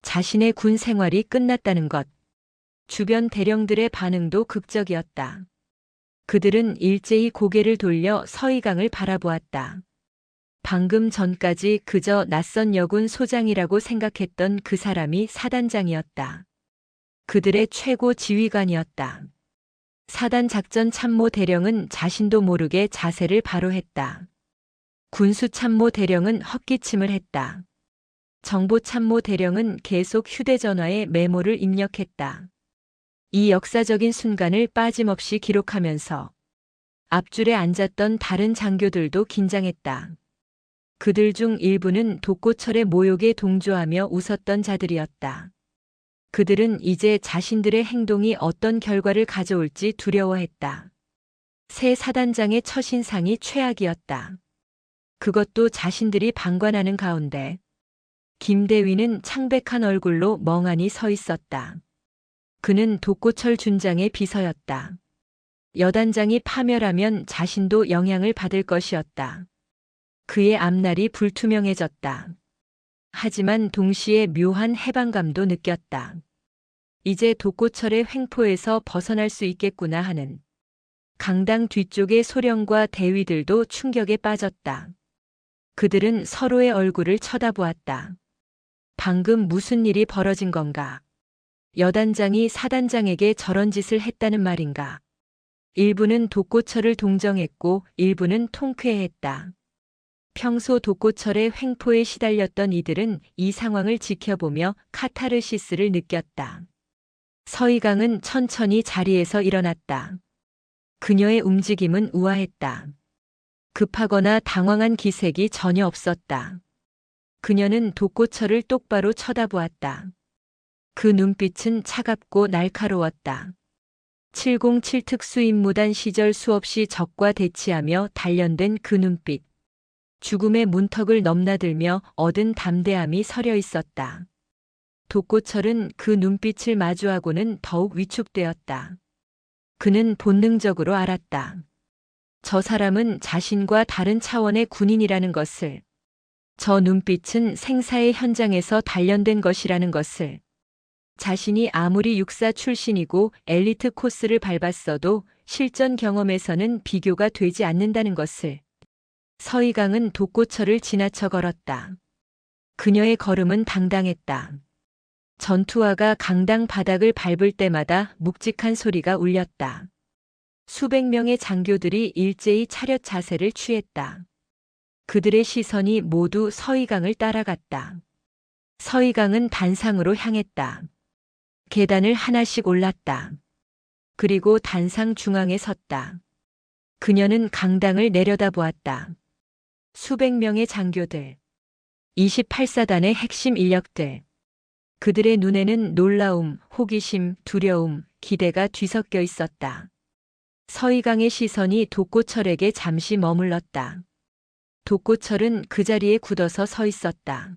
자신의 군 생활이 끝났다는 것. 주변 대령들의 반응도 극적이었다. 그들은 일제히 고개를 돌려 서희강을 바라보았다. 방금 전까지 그저 낯선 여군 소장이라고 생각했던 그 사람이 사단장이었다. 그들의 최고 지휘관이었다. 사단 작전 참모 대령은 자신도 모르게 자세를 바로 했다. 군수 참모 대령은 헛기침을 했다. 정보 참모 대령은 계속 휴대전화에 메모를 입력했다. 이 역사적인 순간을 빠짐없이 기록하면서 앞줄에 앉았던 다른 장교들도 긴장했다. 그들 중 일부는 독고철의 모욕에 동조하며 웃었던 자들이었다. 그들은 이제 자신들의 행동이 어떤 결과를 가져올지 두려워했다. 새 사단장의 첫인상이 최악이었다. 그것도 자신들이 방관하는 가운데. 김대위는 창백한 얼굴로 멍하니 서 있었다. 그는 독고철 준장의 비서였다. 여단장이 파멸하면 자신도 영향을 받을 것이었다. 그의 앞날이 불투명해졌다. 하지만 동시에 묘한 해방감도 느꼈다. 이제 독고철의 횡포에서 벗어날 수 있겠구나 하는. 강당 뒤쪽의 소령과 대위들도 충격에 빠졌다. 그들은 서로의 얼굴을 쳐다보았다. 방금 무슨 일이 벌어진 건가? 여단장이 사단장에게 저런 짓을 했다는 말인가? 일부는 독고철을 동정했고 일부는 통쾌했다. 평소 독고철의 횡포에 시달렸던 이들은 이 상황을 지켜보며 카타르시스를 느꼈다. 서희강은 천천히 자리에서 일어났다. 그녀의 움직임은 우아했다. 급하거나 당황한 기색이 전혀 없었다. 그녀는 독고철을 똑바로 쳐다보았다. 그 눈빛은 차갑고 날카로웠다. 707 특수임무단 시절 수없이 적과 대치하며 단련된 그 눈빛. 죽음의 문턱을 넘나들며 얻은 담대함이 서려 있었다. 독고철은 그 눈빛을 마주하고는 더욱 위축되었다. 그는 본능적으로 알았다. 저 사람은 자신과 다른 차원의 군인이라는 것을, 저 눈빛은 생사의 현장에서 단련된 것이라는 것을, 자신이 아무리 육사 출신이고 엘리트 코스를 밟았어도 실전 경험에서는 비교가 되지 않는다는 것을. 서희강은 독고철을 지나쳐 걸었다. 그녀의 걸음은 당당했다. 전투화가 강당 바닥을 밟을 때마다 묵직한 소리가 울렸다. 수백 명의 장교들이 일제히 차렷 자세를 취했다. 그들의 시선이 모두 서희강을 따라갔다. 서희강은 단상으로 향했다. 계단을 하나씩 올랐다. 그리고 단상 중앙에 섰다. 그녀는 강당을 내려다보았다. 수백 명의 장교들, 28사단의 핵심 인력들. 그들의 눈에는 놀라움, 호기심, 두려움, 기대가 뒤섞여 있었다. 서희강의 시선이 독고철에게 잠시 머물렀다. 독고철은 그 자리에 굳어서 서 있었다.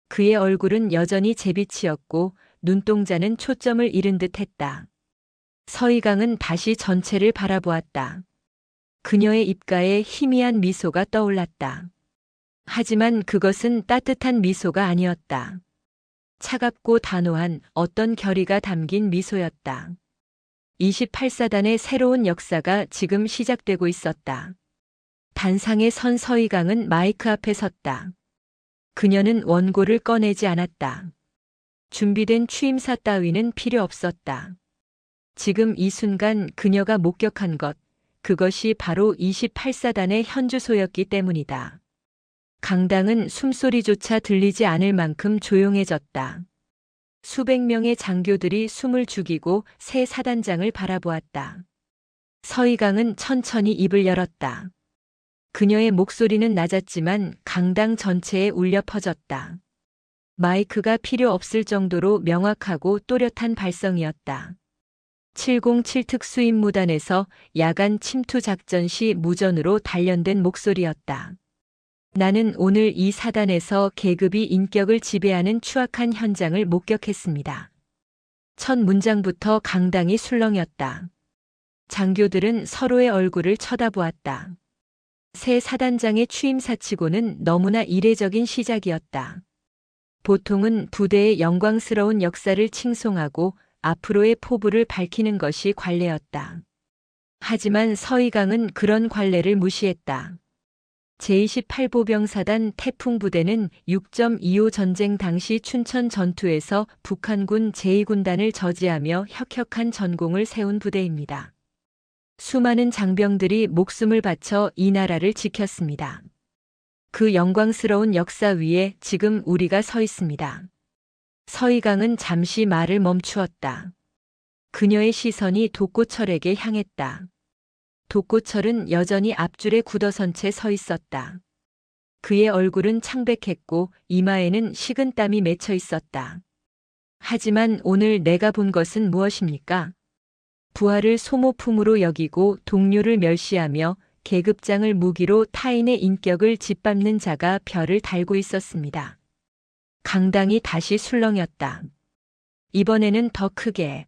그의 얼굴은 여전히 제비치였고 눈동자는 초점을 잃은 듯 했다. 서희강은 다시 전체를 바라보았다. 그녀의 입가에 희미한 미소가 떠올랐다. 하지만 그것은 따뜻한 미소가 아니었다. 차갑고 단호한 어떤 결의가 담긴 미소였다. 28사단의 새로운 역사가 지금 시작되고 있었다. 단상에 선 서희강은 마이크 앞에 섰다. 그녀는 원고를 꺼내지 않았다. 준비된 취임사 따위는 필요 없었다. 지금 이 순간 그녀가 목격한 것, 그것이 바로 28사단의 현주소였기 때문이다. 강당은 숨소리조차 들리지 않을 만큼 조용해졌다. 수백 명의 장교들이 숨을 죽이고 새 사단장을 바라보았다. 서희강은 천천히 입을 열었다. 그녀의 목소리는 낮았지만 강당 전체에 울려 퍼졌다. 마이크가 필요 없을 정도로 명확하고 또렷한 발성이었다. 707 특수임무단에서 야간 침투 작전 시 무전으로 단련된 목소리였다. 나는 오늘 이 사단에서 계급이 인격을 지배하는 추악한 현장을 목격했습니다. 첫 문장부터 강당이 술렁였다. 장교들은 서로의 얼굴을 쳐다보았다. 새 사단장의 취임 사치고는 너무나 이례적인 시작이었다. 보통은 부대의 영광스러운 역사를 칭송하고 앞으로의 포부를 밝히는 것이 관례였다. 하지만 서이강은 그런 관례를 무시했다. 제28보병사단 태풍부대는 6.25 전쟁 당시 춘천 전투에서 북한군 제2군단을 저지하며 혁혁한 전공을 세운 부대입니다. 수많은 장병들이 목숨을 바쳐 이 나라를 지켰습니다. 그 영광스러운 역사 위에 지금 우리가 서 있습니다. 서이강은 잠시 말을 멈추었다. 그녀의 시선이 독고철에게 향했다. 독고철은 여전히 앞줄에 굳어선 채 서 있었다. 그의 얼굴은 창백했고 이마에는 식은땀이 맺혀 있었다. 하지만 오늘 내가 본 것은 무엇입니까? 부하를 소모품으로 여기고 동료를 멸시하며 계급장을 무기로 타인의 인격을 짓밟는 자가 별을 달고 있었습니다. 강당이 다시 술렁였다. 이번에는 더 크게.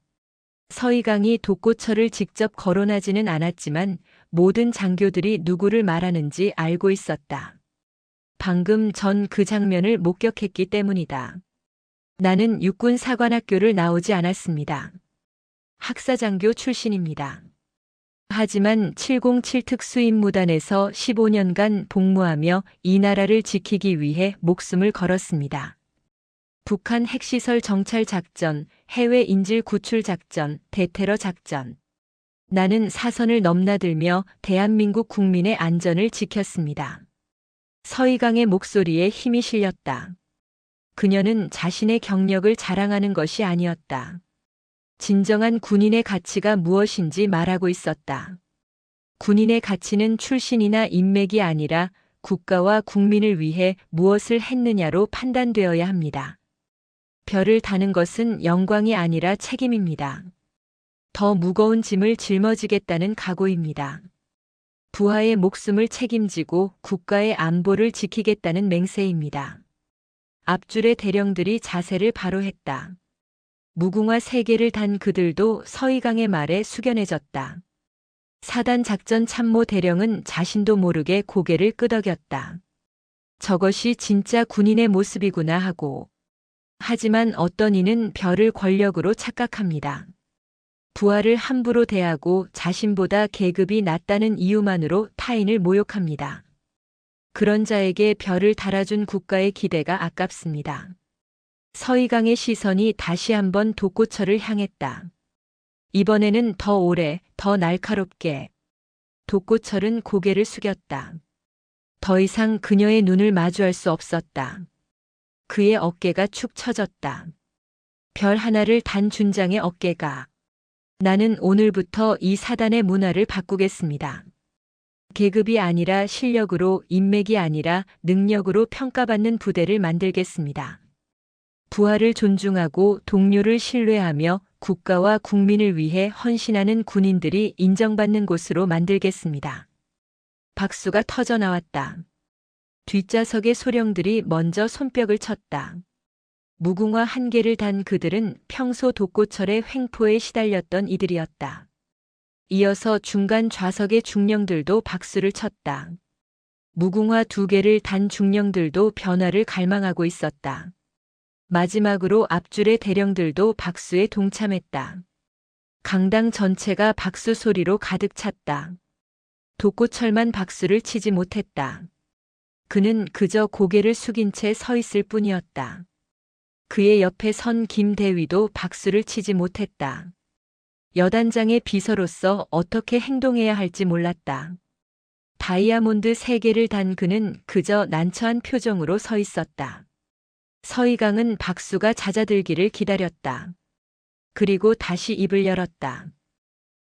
서이강이 독고철을 직접 거론하지는 않았지만 모든 장교들이 누구를 말하는지 알고 있었다. 방금 전 그 장면을 목격했기 때문이다. 나는 육군사관학교를 나오지 않았습니다. 학사장교 출신입니다. 하지만 707 특수임무단에서 15년간 복무하며 이 나라를 지키기 위해 목숨을 걸었습니다. 북한 핵시설 정찰 작전, 해외 인질 구출 작전, 대테러 작전. 나는 사선을 넘나들며 대한민국 국민의 안전을 지켰습니다. 서이강의 목소리에 힘이 실렸다. 그녀는 자신의 경력을 자랑하는 것이 아니었다. 진정한 군인의 가치가 무엇인지 말하고 있었다. 군인의 가치는 출신이나 인맥이 아니라 국가와 국민을 위해 무엇을 했느냐로 판단되어야 합니다. 별을 다는 것은 영광이 아니라 책임입니다. 더 무거운 짐을 짊어지겠다는 각오입니다. 부하의 목숨을 책임지고 국가의 안보를 지키겠다는 맹세입니다. 앞줄의 대령들이 자세를 바로 했다. 무궁화 3개를 단 그들도 서이강의 말에 숙연해졌다. 사단 작전 참모 대령은 자신도 모르게 고개를 끄덕였다. 저것이 진짜 군인의 모습이구나 하고. 하지만 어떤 이는 별을 권력으로 착각합니다. 부하를 함부로 대하고 자신보다 계급이 낮다는 이유만으로 타인을 모욕합니다. 그런 자에게 별을 달아준 국가의 기대가 아깝습니다. 서이강의 시선이 다시 한번 독고철을 향했다. 이번에는 더 오래, 더 날카롭게. 독고철은 고개를 숙였다. 더 이상 그녀의 눈을 마주할 수 없었다. 그의 어깨가 축 처졌다. 별 하나를 단 준장의 어깨가. 나는 오늘부터 이 사단의 문화를 바꾸겠습니다. 계급이 아니라 실력으로, 인맥이 아니라 능력으로 평가받는 부대를 만들겠습니다. 부하를 존중하고 동료를 신뢰하며 국가와 국민을 위해 헌신하는 군인들이 인정받는 곳으로 만들겠습니다. 박수가 터져 나왔다. 뒷좌석의 소령들이 먼저 손뼉을 쳤다. 무궁화 1개를 단 그들은 평소 독고철의 횡포에 시달렸던 이들이었다. 이어서 중간 좌석의 중령들도 박수를 쳤다. 무궁화 2개를 단 중령들도 변화를 갈망하고 있었다. 마지막으로 앞줄의 대령들도 박수에 동참했다. 강당 전체가 박수 소리로 가득 찼다. 독고철만 박수를 치지 못했다. 그는 그저 고개를 숙인 채 서 있을 뿐이었다. 그의 옆에 선 김대위도 박수를 치지 못했다. 여단장의 비서로서 어떻게 행동해야 할지 몰랐다. 다이아몬드 3개를 단 그는 그저 난처한 표정으로 서 있었다. 서이강은 박수가 잦아들기를 기다렸다. 그리고 다시 입을 열었다.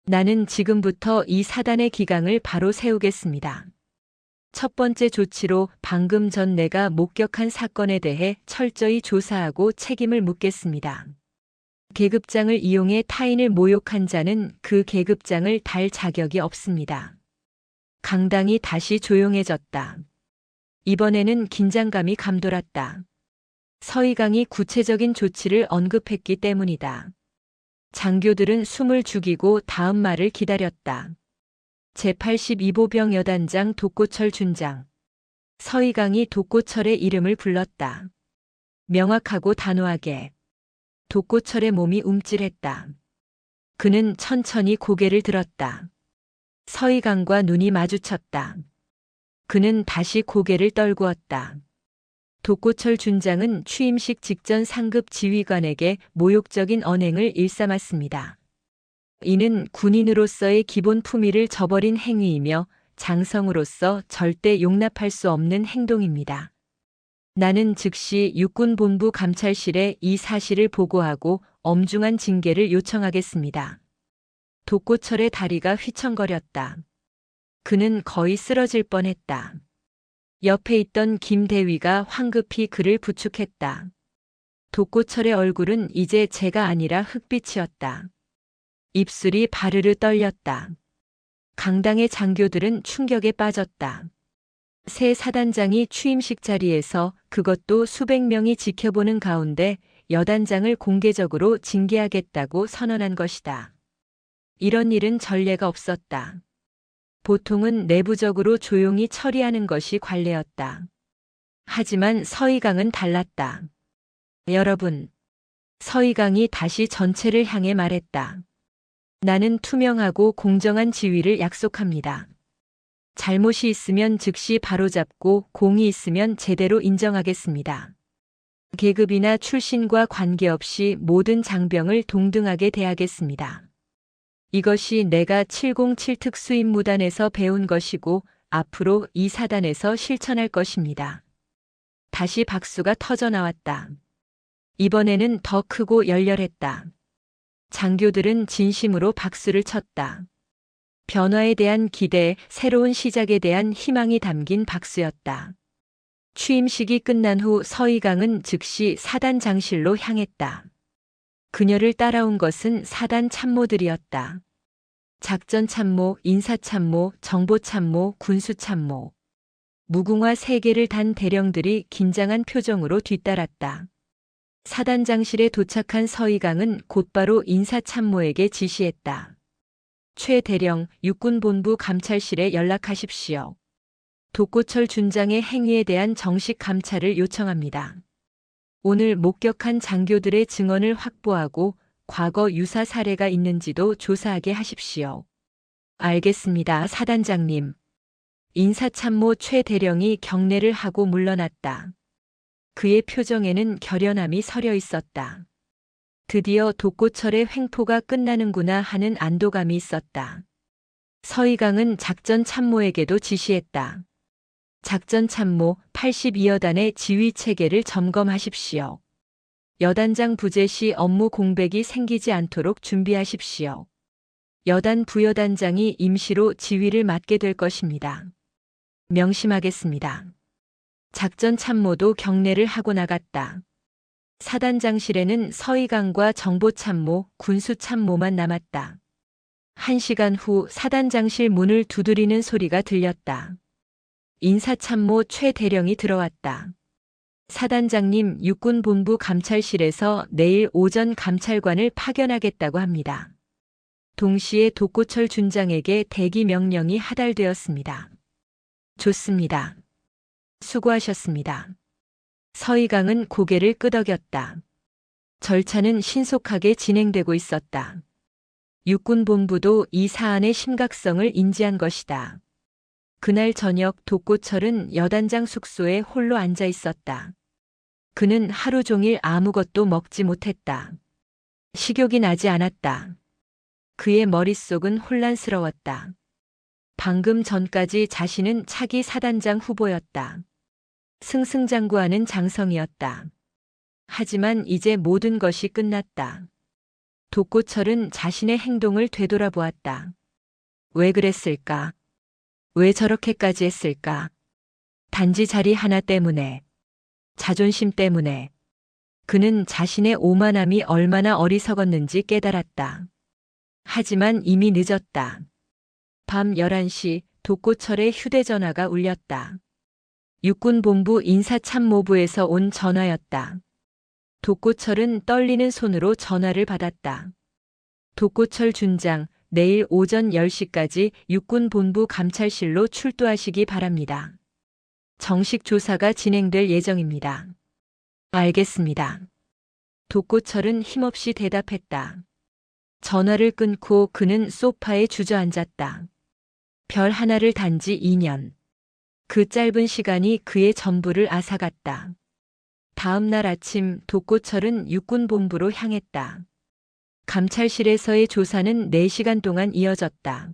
나는 지금부터 이 사단의 기강을 바로 세우겠습니다. 첫 번째 조치로 방금 전 내가 목격한 사건에 대해 철저히 조사하고 책임을 묻겠습니다. 계급장을 이용해 타인을 모욕한 자는 그 계급장을 달 자격이 없습니다. 강당이 다시 조용해졌다. 이번에는 긴장감이 감돌았다. 서이강이 구체적인 조치를 언급했기 때문이다. 장교들은 숨을 죽이고 다음 말을 기다렸다. 제82보병 여단장 독고철 준장. 서희강이 독고철의 이름을 불렀다. 명확하고 단호하게. 독고철의 몸이 움찔했다. 그는 천천히 고개를 들었다. 서희강과 눈이 마주쳤다. 그는 다시 고개를 떨구었다. 독고철 준장은 취임식 직전 상급 지휘관에게 모욕적인 언행을 일삼았습니다. 이는 군인으로서의 기본 품위를 저버린 행위이며 장성으로서 절대 용납할 수 없는 행동입니다. 나는 즉시 육군본부 감찰실에 이 사실을 보고하고 엄중한 징계를 요청하겠습니다. 독고철의 다리가 휘청거렸다. 그는 거의 쓰러질 뻔했다. 옆에 있던 김 대위가 황급히 그를 부축했다. 독고철의 얼굴은 이제 재가 아니라 흙빛이었다. 입술이 바르르 떨렸다. 강당의 장교들은 충격에 빠졌다. 새 사단장이 취임식 자리에서, 그것도 수백 명이 지켜보는 가운데 여단장을 공개적으로 징계하겠다고 선언한 것이다. 이런 일은 전례가 없었다. 보통은 내부적으로 조용히 처리하는 것이 관례였다. 하지만 서희강은 달랐다. 여러분, 서희강이 다시 전체를 향해 말했다. 나는 투명하고 공정한 지위를 약속합니다. 잘못이 있으면 즉시 바로잡고 공이 있으면 제대로 인정하겠습니다. 계급이나 출신과 관계없이 모든 장병을 동등하게 대하겠습니다. 이것이 내가 707 특수임무단에서 배운 것이고 앞으로 이 사단에서 실천할 것입니다. 다시 박수가 터져 나왔다. 이번에는 더 크고 열렬했다. 장교들은 진심으로 박수를 쳤다. 변화에 대한 기대, 새로운 시작에 대한 희망이 담긴 박수였다. 취임식이 끝난 후 서희강은 즉시 사단 장실로 향했다. 그녀를 따라온 것은 사단 참모들이었다. 작전참모, 인사참모, 정보참모, 군수참모. 무궁화 3개를 단 대령들이 긴장한 표정으로 뒤따랐다. 사단장실에 도착한 서희강은 곧바로 인사참모에게 지시했다. 최 대령, 육군본부 감찰실에 연락하십시오. 독고철 준장의 행위에 대한 정식 감찰을 요청합니다. 오늘 목격한 장교들의 증언을 확보하고 과거 유사 사례가 있는지도 조사하게 하십시오. 알겠습니다, 사단장님. 인사참모 최 대령이 경례를 하고 물러났다. 그의 표정에는 결연함이 서려 있었다. 드디어 독고철의 횡포가 끝나는구나 하는 안도감이 있었다. 서희강은 작전 참모에게도 지시했다. 작전 참모 82여단의 지휘 체계를 점검하십시오. 여단장 부재 시 업무 공백이 생기지 않도록 준비하십시오. 여단 부여단장이 임시로 지휘를 맡게 될 것입니다. 명심하겠습니다. 작전 참모도 경례를 하고 나갔다. 사단장실에는 서희강과 정보참모, 군수참모만 남았다. 1시간 후 사단장실 문을 두드리는 소리가 들렸다. 인사참모 최 대령이 들어왔다. 사단장님, 육군본부 감찰실에서 내일 오전 감찰관을 파견하겠다고 합니다. 동시에 독고철 준장에게 대기 명령이 하달되었습니다. 좋습니다. 수고하셨습니다. 서희강은 고개를 끄덕였다. 절차는 신속하게 진행되고 있었다. 육군본부도 이 사안의 심각성을 인지한 것이다. 그날 저녁 독고철은 여단장 숙소에 홀로 앉아 있었다. 그는 하루 종일 아무것도 먹지 못했다. 식욕이 나지 않았다. 그의 머릿속은 혼란스러웠다. 방금 전까지 자신은 차기 사단장 후보였다. 승승장구하는 장성이었다. 하지만 이제 모든 것이 끝났다. 독고철은 자신의 행동을 되돌아보았다. 왜 그랬을까? 왜 저렇게까지 했을까? 단지 자리 하나 때문에, 자존심 때문에. 그는 자신의 오만함이 얼마나 어리석었는지 깨달았다. 하지만 이미 늦었다. 밤 11시 독고철의 휴대전화가 울렸다. 육군본부 인사참모부에서 온 전화였다. 독고철은 떨리는 손으로 전화를 받았다. 독고철 준장, 내일 오전 10시까지 육군본부 감찰실로 출두하시기 바랍니다. 정식 조사가 진행될 예정입니다. 알겠습니다. 독고철은 힘없이 대답했다. 전화를 끊고 그는 소파에 주저앉았다. 별 하나를 단 지 2년. 그 짧은 시간이 그의 전부를 앗아갔다. 다음 날 아침 독고철은 육군본부로 향했다. 감찰실에서의 조사는 4시간 동안 이어졌다.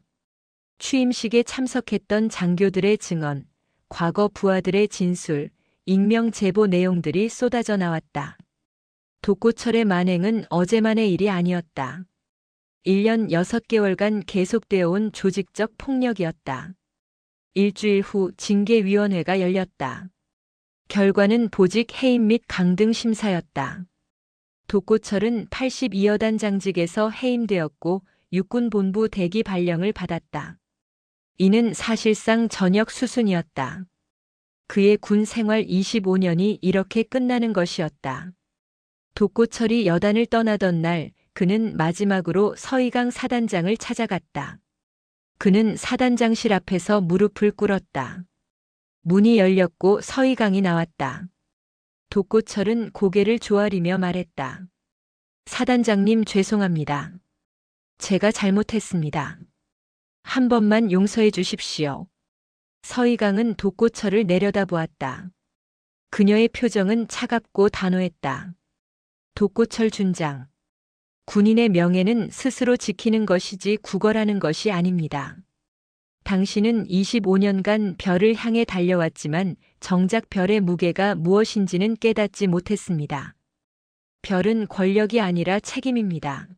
취임식에 참석했던 장교들의 증언, 과거 부하들의 진술, 익명 제보 내용들이 쏟아져 나왔다. 독고철의 만행은 어제만의 일이 아니었다. 1년 6개월간 계속되어 온 조직적 폭력이었다. 일주일 후 징계위원회가 열렸다. 결과는 보직 해임 및 강등 심사였다. 독고철은 82여단 장직에서 해임되었고 육군본부 대기 발령을 받았다. 이는 사실상 전역 수순이었다. 그의 군 생활 25년이 이렇게 끝나는 것이었다. 독고철이 여단을 떠나던 날 그는 마지막으로 서희강 사단장을 찾아갔다. 그는 사단장실 앞에서 무릎을 꿇었다. 문이 열렸고 서희강이 나왔다. 독고철은 고개를 조아리며 말했다. 사단장님 죄송합니다. 제가 잘못했습니다. 한 번만 용서해 주십시오. 서희강은 독고철을 내려다보았다. 그녀의 표정은 차갑고 단호했다. 독고철 준장. 군인의 명예는 스스로 지키는 것이지 구걸하는 것이 아닙니다. 당신은 25년간 별을 향해 달려왔지만 정작 별의 무게가 무엇인지는 깨닫지 못했습니다. 별은 권력이 아니라 책임입니다.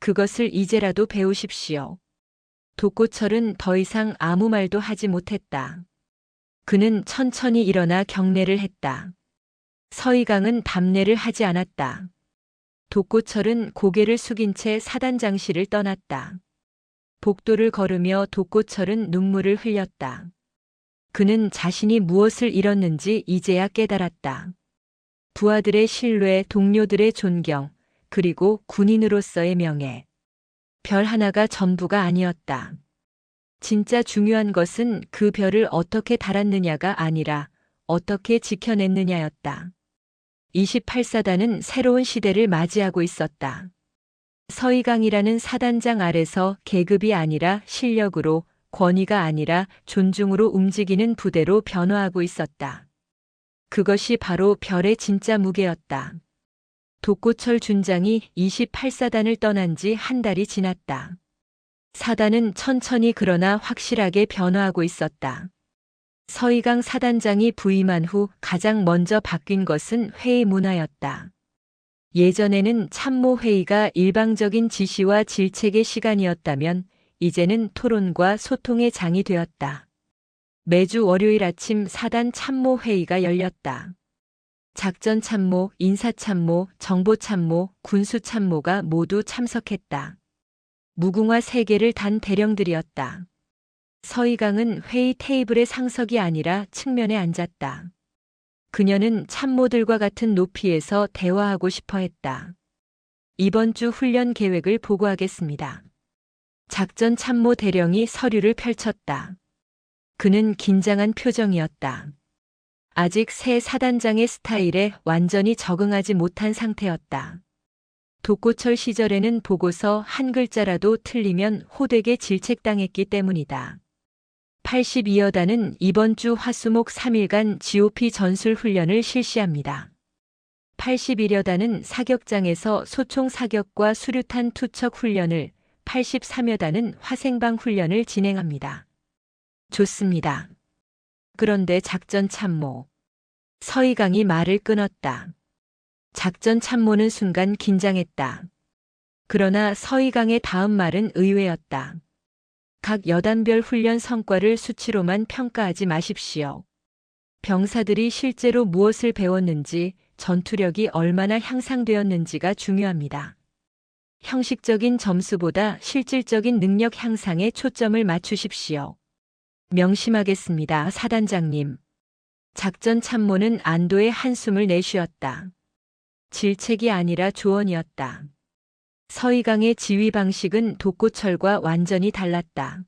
그것을 이제라도 배우십시오. 독고철은 더 이상 아무 말도 하지 못했다. 그는 천천히 일어나 경례를 했다. 서희강은 답례를 하지 않았다. 독고철은 고개를 숙인 채 사단장실을 떠났다. 복도를 걸으며 독고철은 눈물을 흘렸다. 그는 자신이 무엇을 잃었는지 이제야 깨달았다. 부하들의 신뢰, 동료들의 존경, 그리고 군인으로서의 명예. 별 하나가 전부가 아니었다. 진짜 중요한 것은 그 별을 어떻게 달았느냐가 아니라 어떻게 지켜냈느냐였다. 28사단은 새로운 시대를 맞이하고 있었다. 서희강이라는 사단장 아래서 계급이 아니라 실력으로, 권위가 아니라 존중으로 움직이는 부대로 변화하고 있었다. 그것이 바로 별의 진짜 무게였다. 독고철 준장이 28사단을 떠난 지 한 달이 지났다. 사단은 천천히 그러나 확실하게 변화하고 있었다. 서희강 사단장이 부임한 후 가장 먼저 바뀐 것은 회의 문화였다. 예전에는 참모회의가 일방적인 지시와 질책의 시간이었다면 이제는 토론과 소통의 장이 되었다. 매주 월요일 아침 사단 참모회의가 열렸다. 작전참모, 인사참모, 정보참모, 군수참모가 모두 참석했다. 무궁화 3개를 단 대령들이었다. 서희강은 회의 테이블의 상석이 아니라 측면에 앉았다. 그녀는 참모들과 같은 높이에서 대화하고 싶어 했다. 이번 주 훈련 계획을 보고하겠습니다. 작전 참모 대령이 서류를 펼쳤다. 그는 긴장한 표정이었다. 아직 새 사단장의 스타일에 완전히 적응하지 못한 상태였다. 독고철 시절에는 보고서 한 글자라도 틀리면 호되게 질책당했기 때문이다. 82여단은 이번 주 화수목 3일간 GOP 전술 훈련을 실시합니다. 81여단은 사격장에서 소총 사격과 수류탄 투척 훈련을, 83여단은 화생방 훈련을 진행합니다. 좋습니다. 그런데 작전 참모. 서희강이 말을 끊었다. 작전 참모는 순간 긴장했다. 그러나 서희강의 다음 말은 의외였다. 각 여단별 훈련 성과를 수치로만 평가하지 마십시오. 병사들이 실제로 무엇을 배웠는지, 전투력이 얼마나 향상되었는지가 중요합니다. 형식적인 점수보다 실질적인 능력 향상에 초점을 맞추십시오. 명심하겠습니다, 사단장님. 작전 참모는 안도의 한숨을 내쉬었다. 질책이 아니라 조언이었다. 서희강의 지휘 방식은 독고철과 완전히 달랐다.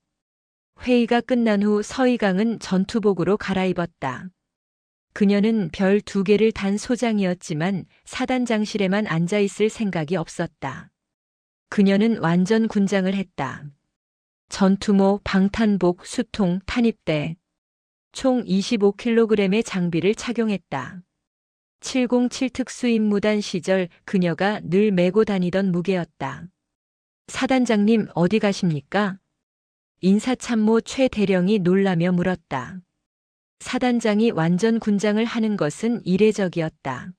회의가 끝난 후 서희강은 전투복으로 갈아입었다. 그녀는 별 2개를 단 소장이었지만 사단장실에만 앉아있을 생각이 없었다. 그녀는 완전 군장을 했다. 전투모, 방탄복, 수통, 탄입대. 총 25kg의 장비를 착용했다. 707 특수임무단 시절 그녀가 늘 메고 다니던 무게였다. 사단장님 어디 가십니까? 인사참모 최 대령이 놀라며 물었다. 사단장이 완전 군장을 하는 것은 이례적이었다.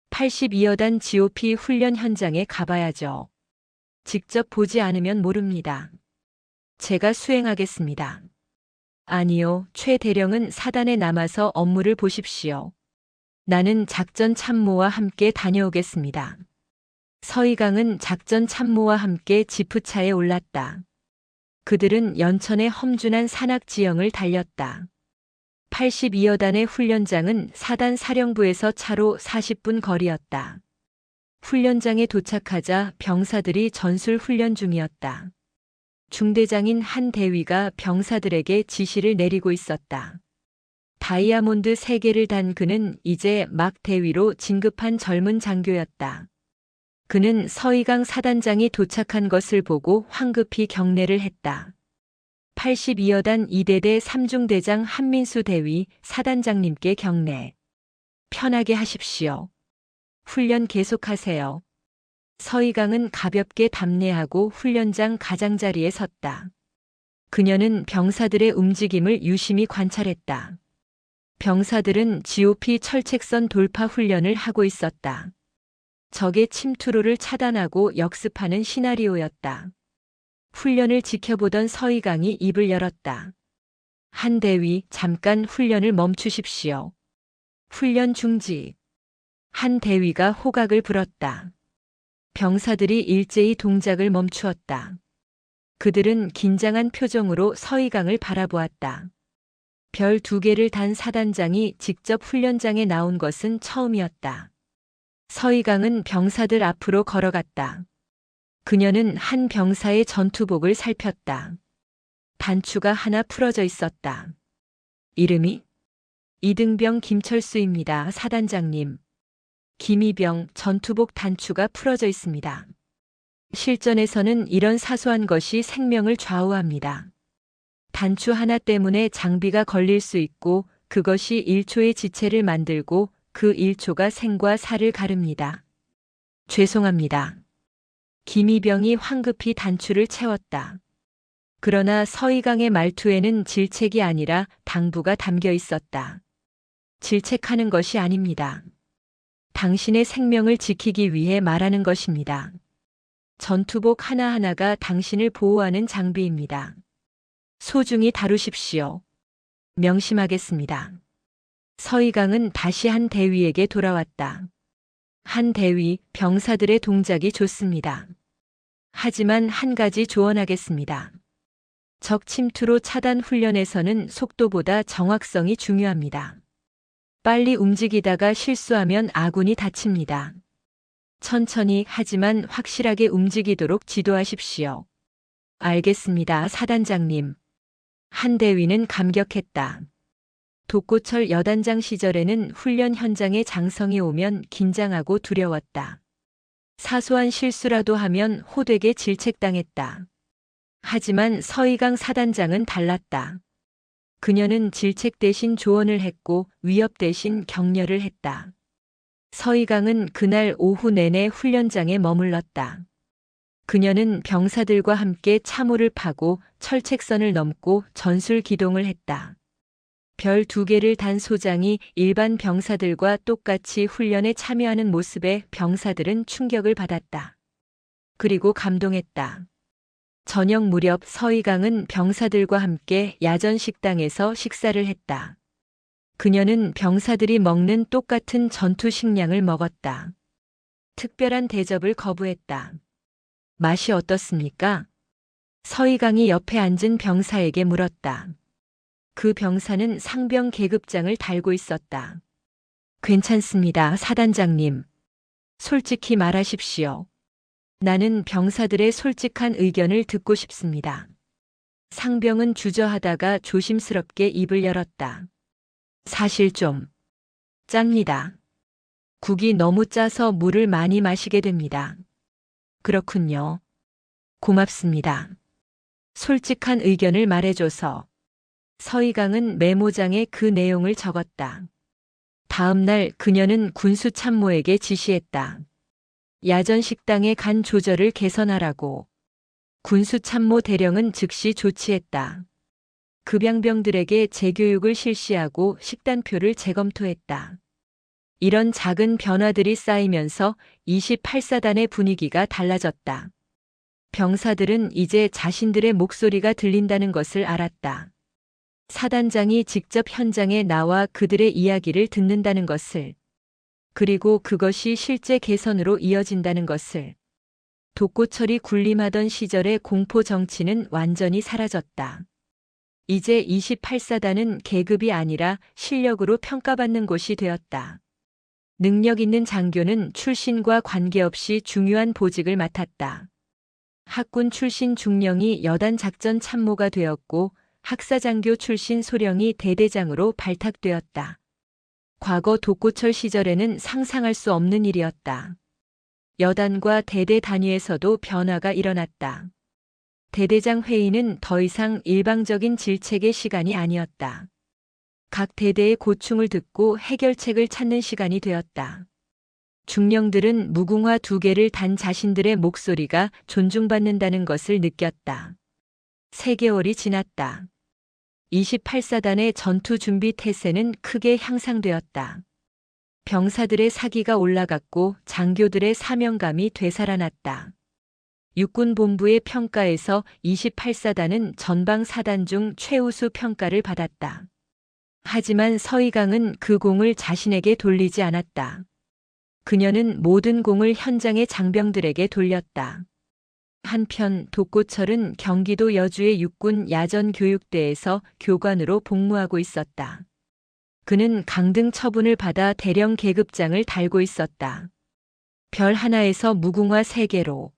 82여단 GOP 훈련 현장에 가봐야죠. 직접 보지 않으면 모릅니다. 제가 수행하겠습니다. 아니요, 최 대령은 사단에 남아서 업무를 보십시오. 나는 작전 참모와 함께 다녀오겠습니다. 서희강은 작전 참모와 함께 지프차에 올랐다. 그들은 연천의 험준한 산악 지형을 달렸다. 82여단의 훈련장은 사단 사령부에서 차로 40분 거리였다. 훈련장에 도착하자 병사들이 전술 훈련 중이었다. 중대장인 한 대위가 병사들에게 지시를 내리고 있었다. 다이아몬드 3개를 단 그는 이제 막 대위로 진급한 젊은 장교였다. 그는 서희강 사단장이 도착한 것을 보고 황급히 경례를 했다. 82여단 2대대 3중대장 한민수 대위 사단장님께 경례. 편하게 하십시오. 훈련 계속하세요. 서희강은 가볍게 답례하고 훈련장 가장자리에 섰다. 그녀는 병사들의 움직임을 유심히 관찰했다. 병사들은 GOP 철책선 돌파 훈련을 하고 있었다. 적의 침투로를 차단하고 역습하는 시나리오였다. 훈련을 지켜보던 서희강이 입을 열었다. 한 대위, 잠깐 훈련을 멈추십시오. 훈련 중지. 한 대위가 호각을 불었다. 병사들이 일제히 동작을 멈추었다. 그들은 긴장한 표정으로 서희강을 바라보았다. 별 2개를 단 사단장이 직접 훈련장에 나온 것은 처음이었다. 서희강은 병사들 앞으로 걸어갔다. 그녀는 한 병사의 전투복을 살폈다. 단추가 하나 풀어져 있었다. 이름이? 이등병 김철수입니다, 사단장님. 김이병 전투복 단추가 풀어져 있습니다. 실전에서는 이런 사소한 것이 생명을 좌우합니다. 단추 하나 때문에 장비가 걸릴 수 있고 그것이 1초의 지체를 만들고 그 1초가 생과 사를 가릅니다. 죄송합니다. 김이병이 황급히 단추를 채웠다. 그러나 서희강의 말투에는 질책이 아니라 당부가 담겨 있었다. 질책하는 것이 아닙니다. 당신의 생명을 지키기 위해 말하는 것입니다. 전투복 하나하나가 당신을 보호하는 장비입니다. 소중히 다루십시오. 명심하겠습니다. 서희강은 다시 한 대위에게 돌아왔다. 한 대위, 병사들의 동작이 좋습니다. 하지만 한 가지 조언하겠습니다. 적 침투로 차단 훈련에서는 속도보다 정확성이 중요합니다. 빨리 움직이다가 실수하면 아군이 다칩니다. 천천히 하지만 확실하게 움직이도록 지도하십시오. 알겠습니다, 사단장님. 한 대위는 감격했다. 독고철 여단장 시절에는 훈련 현장에 장성이 오면 긴장하고 두려웠다. 사소한 실수라도 하면 호되게 질책당했다. 하지만 서희강 사단장은 달랐다. 그녀는 질책 대신 조언을 했고 위협 대신 격려를 했다. 서희강은 그날 오후 내내 훈련장에 머물렀다. 그녀는 병사들과 함께 참호를 파고 철책선을 넘고 전술 기동을 했다. 별 2개를 단 소장이 일반 병사들과 똑같이 훈련에 참여하는 모습에 병사들은 충격을 받았다. 그리고 감동했다. 저녁 무렵 서희강은 병사들과 함께 야전 식당에서 식사를 했다. 그녀는 병사들이 먹는 똑같은 전투 식량을 먹었다. 특별한 대접을 거부했다. 맛이 어떻습니까? 서희강이 옆에 앉은 병사에게 물었다. 그 병사는 상병 계급장을 달고 있었다. 괜찮습니다, 사단장님. 솔직히 말하십시오. 나는 병사들의 솔직한 의견을 듣고 싶습니다. 상병은 주저하다가 조심스럽게 입을 열었다. 사실 좀 짭니다. 국이 너무 짜서 물을 많이 마시게 됩니다. 그렇군요. 고맙습니다. 솔직한 의견을 말해줘서. 서희강은 메모장에 그 내용을 적었다. 다음 날 그녀는 군수 참모에게 지시했다. 야전 식당의 간 조절을 개선하라고. 군수 참모 대령은 즉시 조치했다. 급양병들에게 재교육을 실시하고 식단표를 재검토했다. 이런 작은 변화들이 쌓이면서 28사단의 분위기가 달라졌다. 병사들은 이제 자신들의 목소리가 들린다는 것을 알았다. 사단장이 직접 현장에 나와 그들의 이야기를 듣는다는 것을, 그리고 그것이 실제 개선으로 이어진다는 것을. 독고철이 군림하던 시절의 공포 정치는 완전히 사라졌다. 이제 28사단은 계급이 아니라 실력으로 평가받는 곳이 되었다. 능력 있는 장교는 출신과 관계없이 중요한 보직을 맡았다. 학군 출신 중령이 여단 작전 참모가 되었고 학사장교 출신 소령이 대대장으로 발탁되었다. 과거 독고철 시절에는 상상할 수 없는 일이었다. 여단과 대대 단위에서도 변화가 일어났다. 대대장 회의는 더 이상 일방적인 질책의 시간이 아니었다. 각 대대의 고충을 듣고 해결책을 찾는 시간이 되었다. 중령들은 무궁화 2개를 단 자신들의 목소리가 존중받는다는 것을 느꼈다. 3개월이 지났다. 28사단의 전투 준비 태세는 크게 향상되었다. 병사들의 사기가 올라갔고 장교들의 사명감이 되살아났다. 육군본부의 평가에서 28사단은 전방 사단 중 최우수 평가를 받았다. 하지만 서희강은 그 공을 자신에게 돌리지 않았다. 그녀는 모든 공을 현장의 장병들에게 돌렸다. 한편 독고철은 경기도 여주의 육군 야전교육대에서 교관으로 복무하고 있었다. 그는 강등 처분을 받아 대령 계급장을 달고 있었다. 별 하나에서 무궁화 3개로.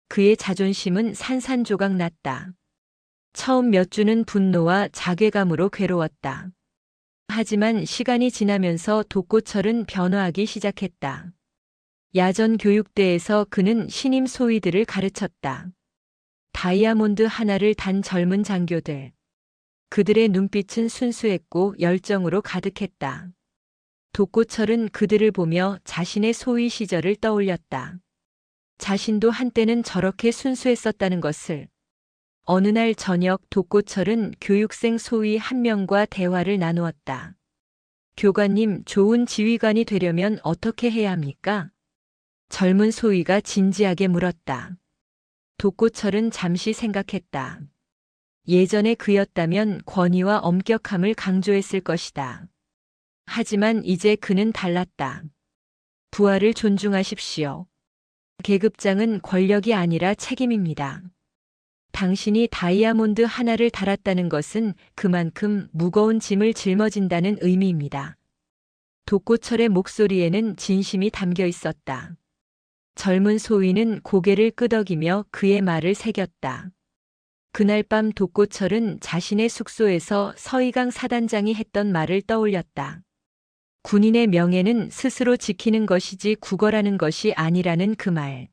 그의 자존심은 산산조각 났다. 처음 몇 주는 분노와 자괴감으로 괴로웠다. 하지만 시간이 지나면서 독고철은 변화하기 시작했다. 야전 교육대에서 그는 신임 소위들을 가르쳤다. 다이아몬드 하나를 단 젊은 장교들. 그들의 눈빛은 순수했고 열정으로 가득했다. 독고철은 그들을 보며 자신의 소위 시절을 떠올렸다. 자신도 한때는 저렇게 순수했었다는 것을. 어느 날 저녁 독고철은 교육생 소위 한 명과 대화를 나누었다. 교관님, 좋은 지휘관이 되려면 어떻게 해야 합니까? 젊은 소위가 진지하게 물었다. 독고철은 잠시 생각했다. 예전에 그였다면 권위와 엄격함을 강조했을 것이다. 하지만 이제 그는 달랐다. 부하를 존중하십시오. 계급장은 권력이 아니라 책임입니다. 당신이 다이아몬드 하나를 달았다는 것은 그만큼 무거운 짐을 짊어진다는 의미입니다. 독고철의 목소리에는 진심이 담겨 있었다. 젊은 소위는 고개를 끄덕이며 그의 말을 새겼다. 그날 밤 독고철은 자신의 숙소에서 서희강 사단장이 했던 말을 떠올렸다. 군인의 명예는 스스로 지키는 것이지 구걸하는 것이 아니라는 그 말.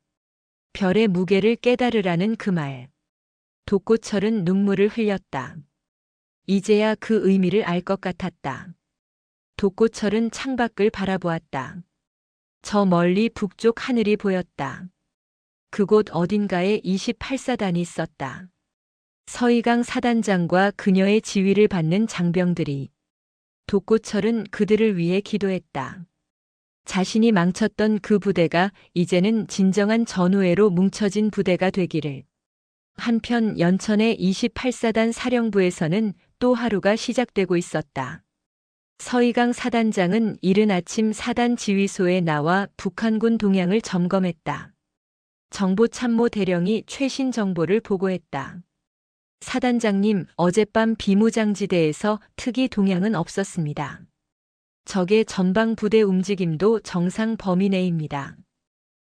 별의 무게를 깨달으라는 그 말. 독고철은 눈물을 흘렸다. 이제야 그 의미를 알 것 같았다. 독고철은 창밖을 바라보았다. 저 멀리 북쪽 하늘이 보였다. 그곳 어딘가에 28사단이 있었다. 서희강 사단장과 그녀의 지휘를 받는 장병들이. 독고철은 그들을 위해 기도했다. 자신이 망쳤던 그 부대가 이제는 진정한 전우회로 뭉쳐진 부대가 되기를. 한편 연천의 28사단 사령부에서는 또 하루가 시작되고 있었다. 서희강 사단장은 이른 아침 사단 지휘소에 나와 북한군 동향을 점검했다. 정보참모 대령이 최신 정보를 보고했다. 사단장님, 어젯밤 비무장지대에서 특이 동향은 없었습니다. 적의 전방 부대 움직임도 정상 범위 내입니다.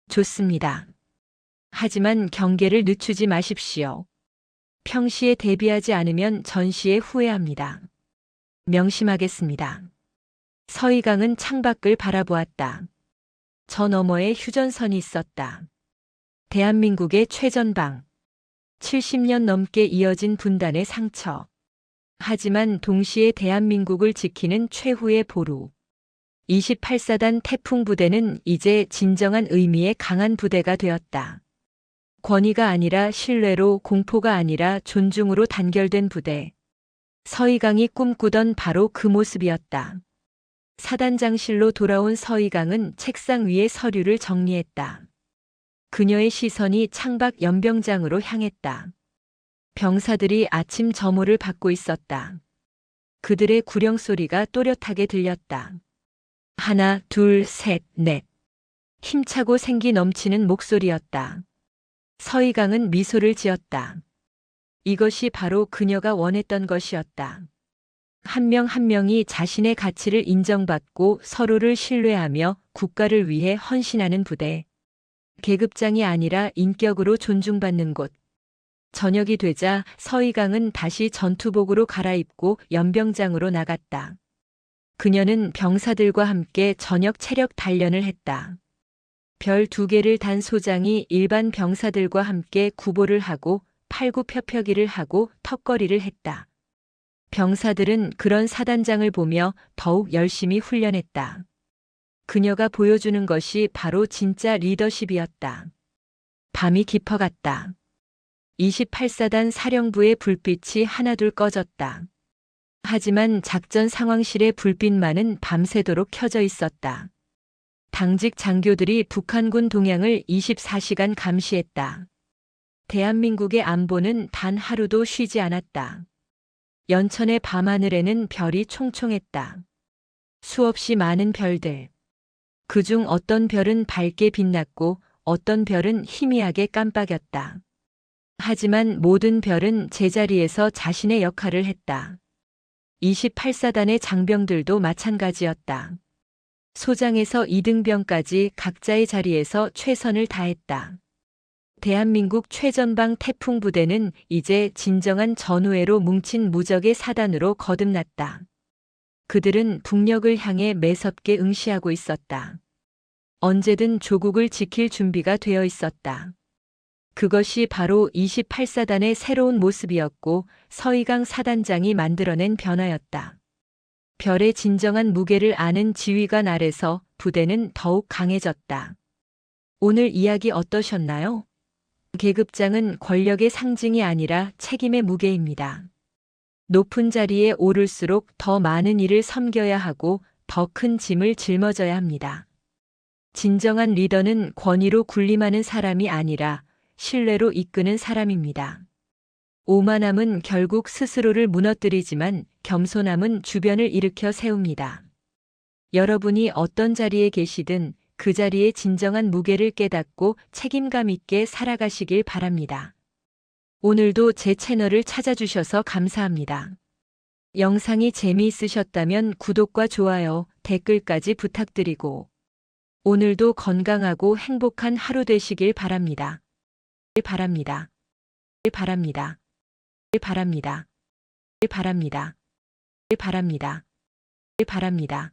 좋습니다. 하지만 경계를 늦추지 마십시오. 평시에 대비하지 않으면 전시에 후회합니다. 명심하겠습니다. 서희강은 창밖을 바라보았다. 저 너머에 휴전선이 있었다. 대한민국의 최전방. 70년 넘게 이어진 분단의 상처. 하지만 동시에 대한민국을 지키는 최후의 보루. 28사단 태풍 부대는 이제 진정한 의미의 강한 부대가 되었다. 권위가 아니라 신뢰로, 공포가 아니라 존중으로 단결된 부대. 서희강이 꿈꾸던 바로 그 모습이었다. 사단장실로 돌아온 서희강은 책상 위에 서류를 정리했다. 그녀의 시선이 창밖 연병장으로 향했다. 병사들이 아침 점호를 받고 있었다. 그들의 구령 소리가 또렷하게 들렸다. 하나, 둘, 셋, 넷. 힘차고 생기 넘치는 목소리였다. 서희강은 미소를 지었다. 이것이 바로 그녀가 원했던 것이었다. 한 명 한 명이 자신의 가치를 인정받고 서로를 신뢰하며 국가를 위해 헌신하는 부대. 계급장이 아니라 인격으로 존중받는 곳. 저녁이 되자 서희강은 다시 전투복으로 갈아입고 연병장으로 나갔다. 그녀는 병사들과 함께 저녁 체력 단련을 했다. 별 2개를 단 소장이 일반 병사들과 함께 구보를 하고 팔굽혀펴기를 하고 턱걸이를 했다. 병사들은 그런 사단장을 보며 더욱 열심히 훈련했다. 그녀가 보여주는 것이 바로 진짜 리더십이었다. 밤이 깊어갔다. 28사단 사령부의 불빛이 하나둘 꺼졌다. 하지만 작전 상황실의 불빛만은 밤새도록 켜져 있었다. 당직 장교들이 북한군 동향을 24시간 감시했다. 대한민국의 안보는 단 하루도 쉬지 않았다. 연천의 밤하늘에는 별이 총총했다. 수없이 많은 별들. 그중 어떤 별은 밝게 빛났고 어떤 별은 희미하게 깜빡였다. 하지만 모든 별은 제자리에서 자신의 역할을 했다. 28사단의 장병들도 마찬가지였다. 소장에서 이등병까지 각자의 자리에서 최선을 다했다. 대한민국 최전방 태풍 부대는 이제 진정한 전우회로 뭉친 무적의 사단으로 거듭났다. 그들은 북녘을 향해 매섭게 응시하고 있었다. 언제든 조국을 지킬 준비가 되어 있었다. 그것이 바로 28사단의 새로운 모습이었고 서희강 사단장이 만들어낸 변화였다. 별의 진정한 무게를 아는 지휘관 아래서 부대는 더욱 강해졌다. 오늘 이야기 어떠셨나요? 계급장은 권력의 상징이 아니라 책임의 무게입니다. 높은 자리에 오를수록 더 많은 일을 섬겨야 하고 더 큰 짐을 짊어져야 합니다. 진정한 리더는 권위로 군림하는 사람이 아니라 신뢰로 이끄는 사람입니다. 오만함은 결국 스스로를 무너뜨리지만 겸손함은 주변을 일으켜 세웁니다. 여러분이 어떤 자리에 계시든 그 자리의 진정한 무게를 깨닫고 책임감 있게 살아가시길 바랍니다. 오늘도 제 채널을 찾아주셔서 감사합니다. 영상이 재미있으셨다면 구독과 좋아요, 댓글까지 부탁드리고 오늘도 건강하고 행복한 하루 되시길 바랍니다. 바랍니다. 바랍니다. 바랍니다. 바랍니다. 바랍니다. 바랍니다. 바랍니다.